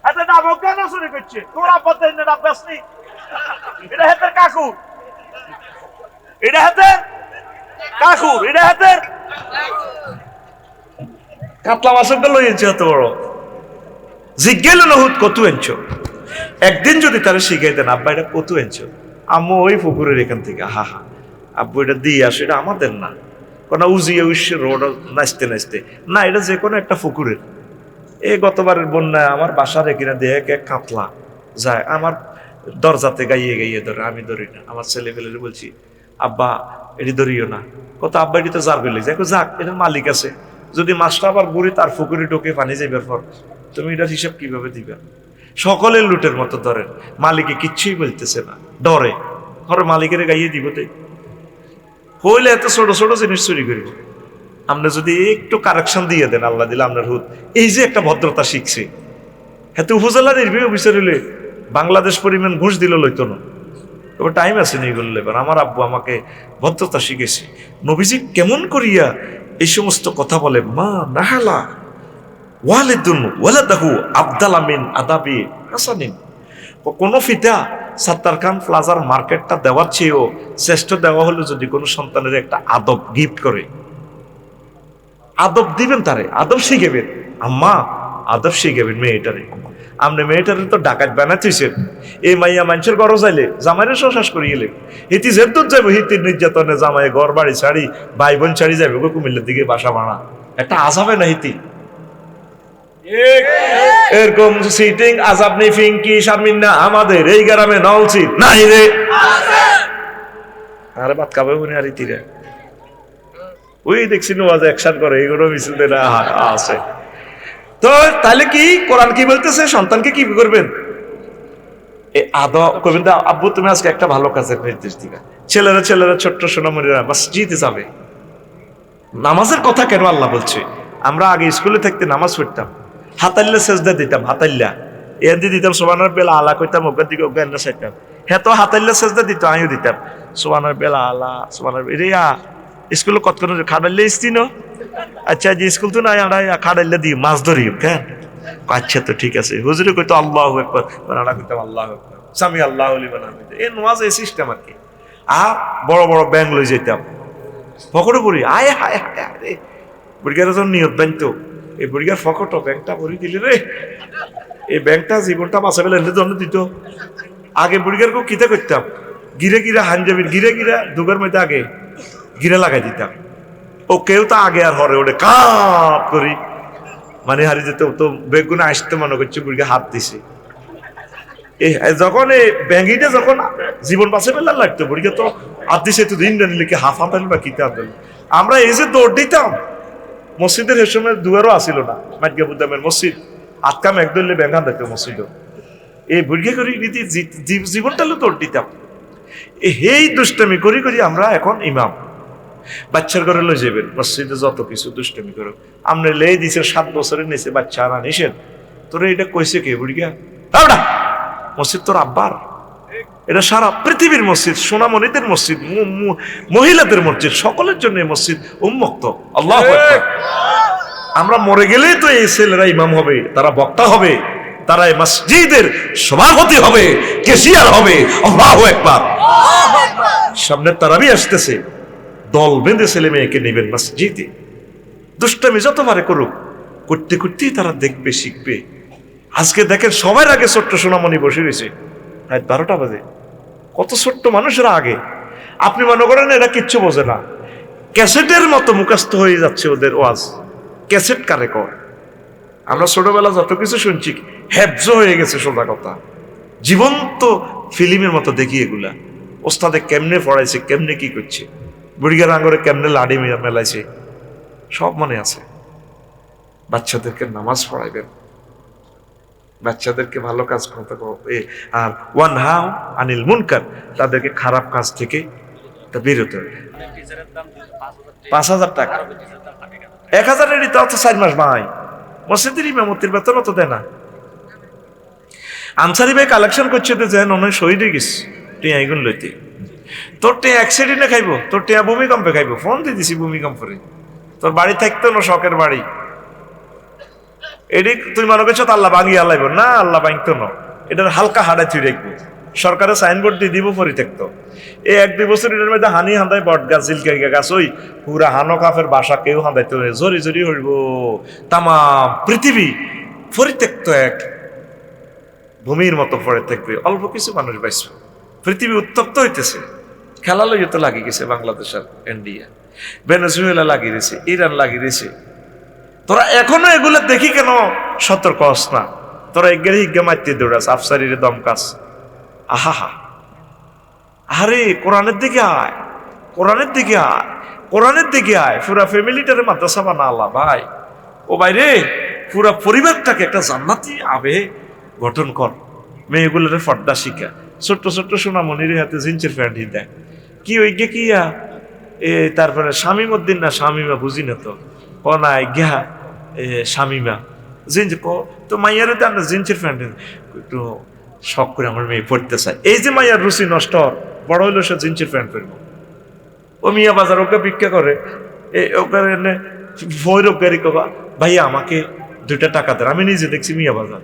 এত দামক কেন চুরি করছে, তোর আপত্তি নেই, ডাব্বাস নেই, এটা হাতের কাকুর, এটা হাতের কাকুর, এটা হাতের কাতলা মাছটা লইছে এত বড়, জিজ্ঞেল নহুত কত এনছো। একদিন যদি তারা শিখাই দেন আব্বা এটা কত এনছো, আম্মু ওই পুকুরের এখান থেকে, হা হা আব্বু এটা দিয়ে আসো, এটা আমাদের না, কোনো উজিয়ে উইসে রোড নাচতে নাচতে না, এটা যে কোনো একটা পুকুরের। এই গতবারের বন্যায় আমার বাসার এখানে দিয়ে এক কাতলা যায়, আমার দরজাতে গাইয়ে গাইয়ে ধরে, আমি ধরি না, আমার ছেলে ফেলে বলছি আব্বা এটি ধরিও না, কত আব্বা এটি তো যার ফেলে যাক, যাক এটার মালিক আছে, যদি মাছটা আবার বুড়ি তার পুকুরে ঢোকে পানি যাইবার পর তুমি এটার হিসাব কিভাবে দিবে। সকলের লুটের মতো ধরেন, মালিকে কিচ্ছুই বলতেছে না, ডরে, ঘরে মালিকের গাইয়ে দিব তাই হইলে এত ছোট ছোট জিনিস চুরি করিব। আপনি যদি একটু কারেকশন দিয়ে দেন, আল্লাহ দিলে আপনার হুদ এই যে একটা ভদ্রতা শিখছে, এত উপজেলার নির্বাহী অফিসার হইলে বাংলাদেশ পরিমাণ ঘুষ দিল লইতো না, তবে টাইম আছে নেই বললে। এবার আমার আব্বু আমাকে ভদ্রতা শিখেছে, নবীজি কেমন করিয়া এই সমস্ত কথা বলে, মা নাহালা ওয়ালিদুন ওয়ালাদাহু আবদালা মিন আদাবি হাসানিন। কোন ফিতা সাত্তার খান প্লাজার মার্কেটটা দেওয়ার চেয়েও শ্রেষ্ঠ দেওয়া হলো যদি কোনো সন্তানের একটা আদব গিফট করে, আদব দিবেন, তারে আদব শিখাবেন, আম্মা আদব শিখাবেন মেয়েটারে। আপনি মেয়েটারে তো ডাকাত বানাইছেন, এই মাইয়া মানুষের ঘর যাইলে জামাইরে শ্বাস করি গেলে হিতি জেদ্দুর যাবো, হিতির নির্যাতনে জামাই ঘর বাড়ি ছাড়ি ভাই বোন ছাড়ি যাবে কুমিল্লার দিকে বাসা বানা, একটা আজাবে না হিতি এরকম সিটিং আজাব নেই ফিঙ্কি শারমিন না আমাদের এই গ্রামে না উচিত নাই রে, আরে বাদ খাবে উনি আর ইতিরে ওই দেখছি নোয়াজ অ্যাকশন করে, এগুলো মিছিল আছে। তো তাহলে কি কোরআন কি বলতেছে, সন্তানকে কি করবেন, আদব করবেন। আব্বু তুমি আজকে একটা ভালো কাজের নির্দেশ দিবা, ছেলেরা ছেলেরা ছোট্ট সোনামণিরা মসজিদে যাবে। নামাজের কথা কেন আল্লাহ বলছে, আমরা আগে স্কুলে থাকতে নামাজ পড়তাম, হাতাল্লা সেজদা দিতাম, হাতাল্লা এর দিয়ে দিতাম, সোবানার বেলা আলা কইতাম, ওকে দিকে ওকে এন্না চাইতাম, হ্যাঁ তো হাতাল্লা সেজদা দিত, আমিও দিতাম, সোবানার বেলা আলা সোবানার রিয়া স্কুলে কত করে খাড়াইলে স্তিন, আচ্ছা যে স্কুল তো নাই আড়াই খাড়াইলে দিই মাছ ধরি, কেন আচ্ছা তো ঠিক আছে, হুজুরে কইতো আল্লাহু আকবার, বানানা কইতাম আল্লাহু আকবার, সামি আল্লাহু লিমান হামিদা, এই নামাজ এই সিস্টেম আর কি। আর বড় বড় ব্যাংক লই যেতাম, পকেটে পড়ি, আয় হায় হায় রে বুড়িগার যখন নিয়ত বানতো, এই বুড়িগার ফকটো ব্যাংকটা ভরি দিলি রে, এই ব্যাংকটা জীবনটা বাঁচা পেলে এনে জন্য দিত। আগে বুড়িগার কেউ কিতা করতাম, গিরে গিরে হানজাবির গিরে গিরে দুগের মধ্যে আগে গিরে লাগাই দিতাম, ও কেউ তো আগে আর হরে ওঠে কাপ করি, মানে হারিয়ে যেত, তো বেগুনে আসতে মনে করছে বুড়িকে হাত দিছে। যখন এই ব্যাঙ্গিটা যখন জীবন বাঁচে ফেলার লাগতো, বুড়িকে তো হাত দিছে, তো দিন লিখে হাফ হাতাল বা কিতে হাত। আমরা এই যে দৌড় দিতাম, মসজিদের এ সময় দুয়ারও আসিল না, মাইকা বুদ্দামের মসজিদ আটকাম একদলে ব্যাঙ্গান দেখতো মসজিদ, এই বুড়িকে করি রীতি জীবনটা দৌড় দিতাম। এই দুষ্টামি করি করি আমরা এখন ইমাম, বাচ্চার ঘরে লই যাবেন মসজিদে যত কিছু দুষ্টামি করো, আপনি লেই দিছে 7 বছরের নিচে বাচ্চা আনা নিষেধ, তোরা এটা কইছে কে বুড়িয়া, মসজিদ তোর আব্বার, এটা সারা পৃথিবীর মসজিদ, সোনামণিদের মসজিদ, মহিলাদের মসজিদ, সকলের জন্য মসজিদ উন্মুক্ত। আল্লাহু আকবার। আমরা মরে গেলেই তো এই ছেলেরা ইমাম হবে, তারা বক্তা হবে, তারা এই মসজিদের সভাপতি হবে, কেশিয়ার হবে। আল্লাহু আকবার। সামনে তারাবি আসতেছে, দল বেঁধে ছেলে মেয়েকে নেবেন মসজিদে, দুষ্টামি যত পারে করুক, করতে করতেই তারা দেখবে, শিখবে। আজকে দেখেন সবার আগে ছোট্ট সোনামণি বসে রয়েছে, রাত 12টা বাজে, কত ছোট্ট মানুষেরা আগে। আপনি মনে করেন এরা কিচ্ছু বোঝে না, ক্যাসেটের মতো মুখস্থ হয়ে যাচ্ছে ওদের ওয়াজ। ক্যাসেট কারে কর? আমরা ছোটবেলা যত কিছু শুনছি হেফজ হয়ে গেছে, সোজা কথা। জীবন্ত ফিল্মের মতো দেখি এগুলা। ওস্তাদে কেমনে পড়াইছে, কেমনে কি করছে, বুড়িগার আঙ্গরে কেমনে লাড়ি মেলাইছে, সব মনে আছে। বাচ্চাদেরকে নামাজ পড়াইবেন, বাচ্চাদেরকে ভালো কাজ করতে, আর ওয়ানহা আনিল মুনকার, তাদেরকে খারাপ কাজ থেকে বিরত। 5,000 টাকা, 1,000 এরই তো 4 মাস ভাই। মসজিদের ইমামতির বেতন তো দেয় না। আনসারি ভাই কালেকশন করছে তো যেন অনেক শহীদ হয়ে গেছে টিয়া এগুন লইতে। তোর টিয়া অ্যাক্সিডেন্টে খাইবো, তোর টিয়া ভূমিকম্পে খাইবো। ফোন দিয়ে দিছি ভূমিকম্পরে, তোর বাড়ি থাকতো না শখের বাড়ি। এটি তুই মনে করছো তো আল্লাহ ভাঙিয়ে আল্লাইব না, আল্লাহ ভাঙতো না, এটার হালকা হাড়ে তুই রাখবো। সরকারের সাইনবোর্ড দিয়ে দিব পরিত্যক্ত। এই 1-2 বছর এটার মধ্যে হানি হান্দায় বট গাছ, জিলকা গাছ, ওই পুরা হানো কাফের বাসা কেউ হান্দাইতে জরি জরি হইব। তামাম পৃথিবী পরিত্যক্ত এক ভূমির মতো পড়ে থাকবে, অল্প কিছু মানুষ বাঁচবে। পৃথিবী উত্তপ্ত হইতেছে। খেলা লইয়ে তো লাগিয়ে গেছে বাংলাদেশ আর ইন্ডিয়া, ভেনেজুয়েলা লাগিয়ে দিয়েছে, ইরান লাগিয়ে দিয়েছে। তোরা এখনো এগুলো দেখি কেন সতর্ক হস না? তোরা এগেরে হিগে মারতে দৌড়াস, আফসারির দমকাস। আহা, আরে কোরআনের দিকে আয়, কোরআনের দিকে আয়, কোরআনের দিকে আয়। পুরা ফ্যামিলিটারে মাদ্রাসা বানা আল্লাহ ভাই। ও ভাই রে, পুরা পরিবারটাকে একটা জান্নাতি আবে গঠন কর। মেয়েগুলোর ফর্দা শিখা, ছোট্ট ছোট্ট সোনামণির হাতে জিন্সের প্যান্ট দেয়। কি ওই গে কিয়া তারপরে শামীম উদ্দিন না শামীমা, বুঝি না তো, ও না গিয়া শামীমা জিন্স তো মাইয়ারে তো আমরা জিন্সের প্যান্ট একটু শখ করে আমার মেয়ে পড়তে চায়। এই যে মাইয়ার রুচি নষ্ট, বড় হইলো সে জিন্সের প্যান্ট পরবো। ও মিয়া বাজার ওকে ভিক্ষা করে, ওকে ভৈরব গাড়ি কবা, ভাইয়া আমাকে 2টা টাকা দেন। আমি নিজে দেখছি মিয়া বাজার,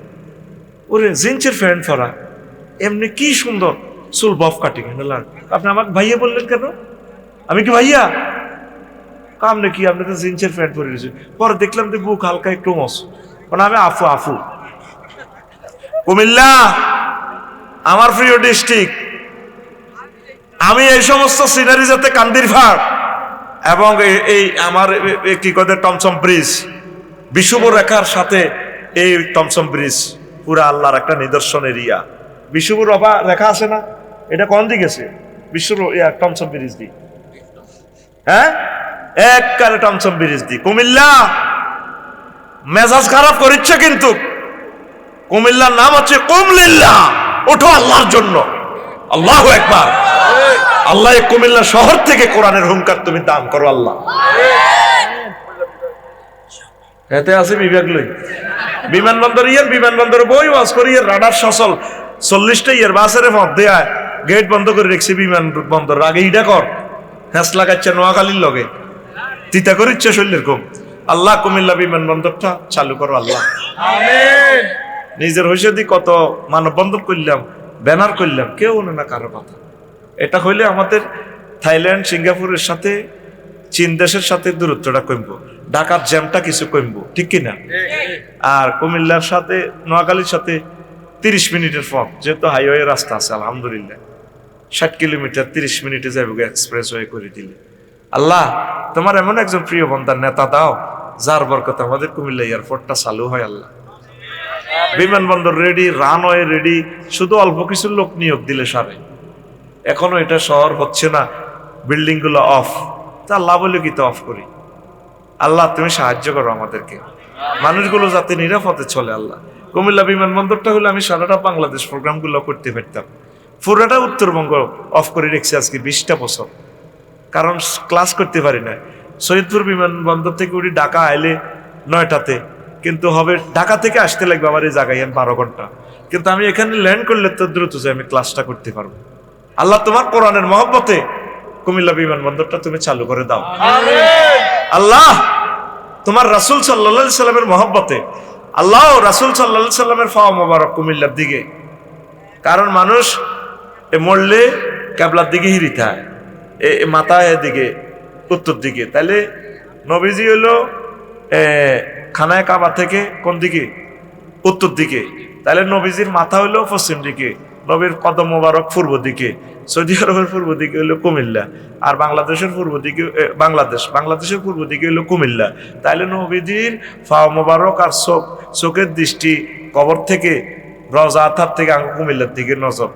ওরে জিন্সের প্যান্ট পরা, এমনি কি সুন্দর চুল বফ কাটিং। আপনি আমাকে ভাইয়া বললেন কেন? আমি কি ভাইয়া? কামনে কি, আপনি তো জিন্সের প্যান্ট পরে রয়েছে। পরে দেখলাম যে বুক হালকা একটু মস, মানে আমি আফু আফু। কুমিল্লা আমার প্রিয় ডিস্ট্রিক্ট, আমি এই সমস্ত সিনারি যাতে কান্দির ফাড় এবং এই আমার কি কদের টমসম ব্রিজ, বিষুব রেখার সাথে এই টমসম ব্রিজ পুরা আল্লাহর একটা নিদর্শন এরিয়া। বিষুব রেখা আছে না, এটা কোন দিকে গেছে? বিশ্ব টমসম ব্রিজ দি, হ্যাঁ একবারে টমসম ব্রিজ দি। কুমিল্লা মেজাজ খারাপ করিচ্ছে, কিন্তু কুমিল্লার নাম হচ্ছে কুমলিল্লাহ। ওঠো আল্লাহর জন্য, আল্লাহু আকবার। আল্লাহ কুমিল্লা শহর থেকে কোরআনের হুঙ্কার তুমি দান করো আল্লাহ। এতে আছে বিবেক লই বিমানবন্দর ইয়ার, বিমানবন্দর বই ওয়াজ করি রাডার সচল 40টা ইয়ার বাসের মধ্যে আয়, গেট বন্ধ করে রেখছি বিমানবন্দর। আগে ইটা কর, হ্যাঁস লাগাচ্ছে নোয়াখালীর লগে, তিতা করিচ্ছে শরীরের কম। আল্লাহ কুমিল্লা বিমানবন্দরটা চালু করো আল্লাহ। নিজের হইসে দি কত মানববন্ধন করলাম, ব্যানার করলাম, কেউ না কারো কথা। এটা হইলে আমাদের থাইল্যান্ড, সিঙ্গাপুরের সাথে, চীন দেশের সাথে দূরত্বটা কমবো, ঢাকার জ্যামটা কিছু কমবো, ঠিক কিনা? আর কুমিল্লার সাথে নোয়াখালীর সাথে 30 মিনিটের পথ, যেহেতু হাইওয়ে রাস্তা আছে আলহামদুলিল্লাহ, 60 কিলোমিটার 30 মিনিটে যাবো এক্সপ্রেস ওয়ে করে দিলে। আল্লাহ তোমার এমন একজন প্রিয় বন্দার নেতা দাও, যার বরকতে আমাদের কুমিল্লা এয়ারপোর্টটা চালু হয় আল্লাহ। বিমানবন্দর রেডি, রানওয়ে রেডি, শুধু অল্প কিছু লোক নিয়োগ দিলে সারে। এখনো এটা শহর হচ্ছে না, বিল্ডিং গুলো অফ। তা আল্লাহ বলে কি তো অফ করি? আল্লাহ তুমি সাহায্য করো আমাদেরকে, মানুষগুলো যাতে নিরাপদে চলে। আল্লাহ কুমিল্লা বিমানবন্দরটা হলে আমি সারাটা বাংলাদেশ প্রোগ্রামগুলো করতে পারতাম। পুরাটা উত্তরবঙ্গ অফ করে রেখেছি আজকে 20টা বছর, কারণ ক্লাস করতে পারি না। সৈয়দপুর বিমানবন্দর থেকে উঠি ঢাকা আইলে 9টাতে, কিন্তু হবে ঢাকা থেকে আসতে লাগবে আমার এই জায়গায় 12 ঘন্টা, কিন্তু আমি এখানে ল্যান্ড করলে তো দ্রুত যে আমি ক্লাসটা করতে পারবো। আল্লাহ তোমার কোরআনের মহব্বতে কুমিল্লা বিমানবন্দরটা তুমি চালু করে দাও। আল্লাহ তোমার রাসূল সাল্লাল্লাহু আলাইহি সাল্লামের মহব্বতে আল্লাহ রাসূল সাল্লাল্লাহু আলাইহি সাল্লামের ফাওয়া মোবারক কুমিল্লার দিকে, কারণ মানুষ মরলে কেবলার দিকে হিরিতে হয়, মাথা এদিকে উত্তর দিকে। তাহলে নবীজি হইলো খানায় কাবা থেকে কোন দিকে? উত্তর দিকে। তাহলে নবীজির মাথা হইলো পশ্চিম দিকে, নবীর কদম মোবারক পূর্ব দিকে, সৌদি আরবের পূর্ব দিকে হইলো কুমিল্লা, আর বাংলাদেশের পূর্ব দিকে বাংলাদেশের পূর্ব দিকে হইলো কুমিল্লা। তাহলে নবীজির ফা মোবারক আর চোখের দৃষ্টি কবর থেকে, রওজা আথার থেকে আঙ্গু কুমিল্লার দিকে নজর।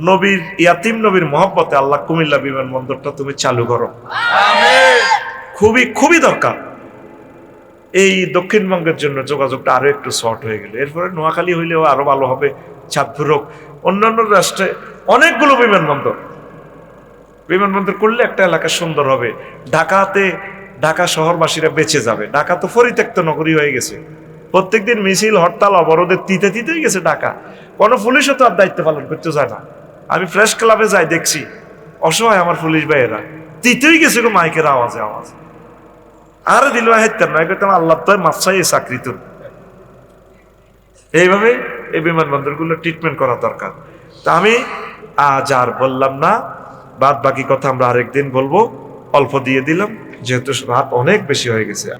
নবীর ইয়াতিম নবীর মহব্বতে আল্লাহ কুমিল্লা বিমানবন্দরটা তুমি চালু করো, খুবই খুবই দরকার। এই দক্ষিণবঙ্গের জন্য যোগাযোগটা আরো একটু শর্ট হয়ে গেল। এরপরে নোয়াখালী হইলেও আরো ভালো হবে, চাঁদপুর হোক, অন্যান্য রাষ্ট্রে অনেকগুলো বিমানবন্দর করলে একটা এলাকা সুন্দর হবে। ঢাকা শহরবাসীরা বেঁচে যাবে। ঢাকা তো পরিত্যক্ত নগরী হয়ে গেছে, প্রত্যেকদিন মিছিল হরতাল অবরোধে তিতেই গেছে ঢাকা। কোনো পুলিশও তো আর দায়িত্ব পালন করতে যায় না। আমি প্রেস ক্লাবে যাই, দেখছি অসহায় আমার পুলিশ ভাইয়েরা তিতেই গেছে মাইকের আওয়াজে। আর দিল হেতেন নয়, করতাম আল্লাহ তো মাপসাই চাকরি তো। এইভাবে এই বিমানবন্দরগুলো ট্রিটমেন্ট করা দরকার। তা আমি আজ আর বললাম না, বাদ বাকি কথা আমরা আরেকদিন বলবো। অল্প দিয়ে দিলাম, যেহেতু রাত অনেক বেশি হয়ে গেছে।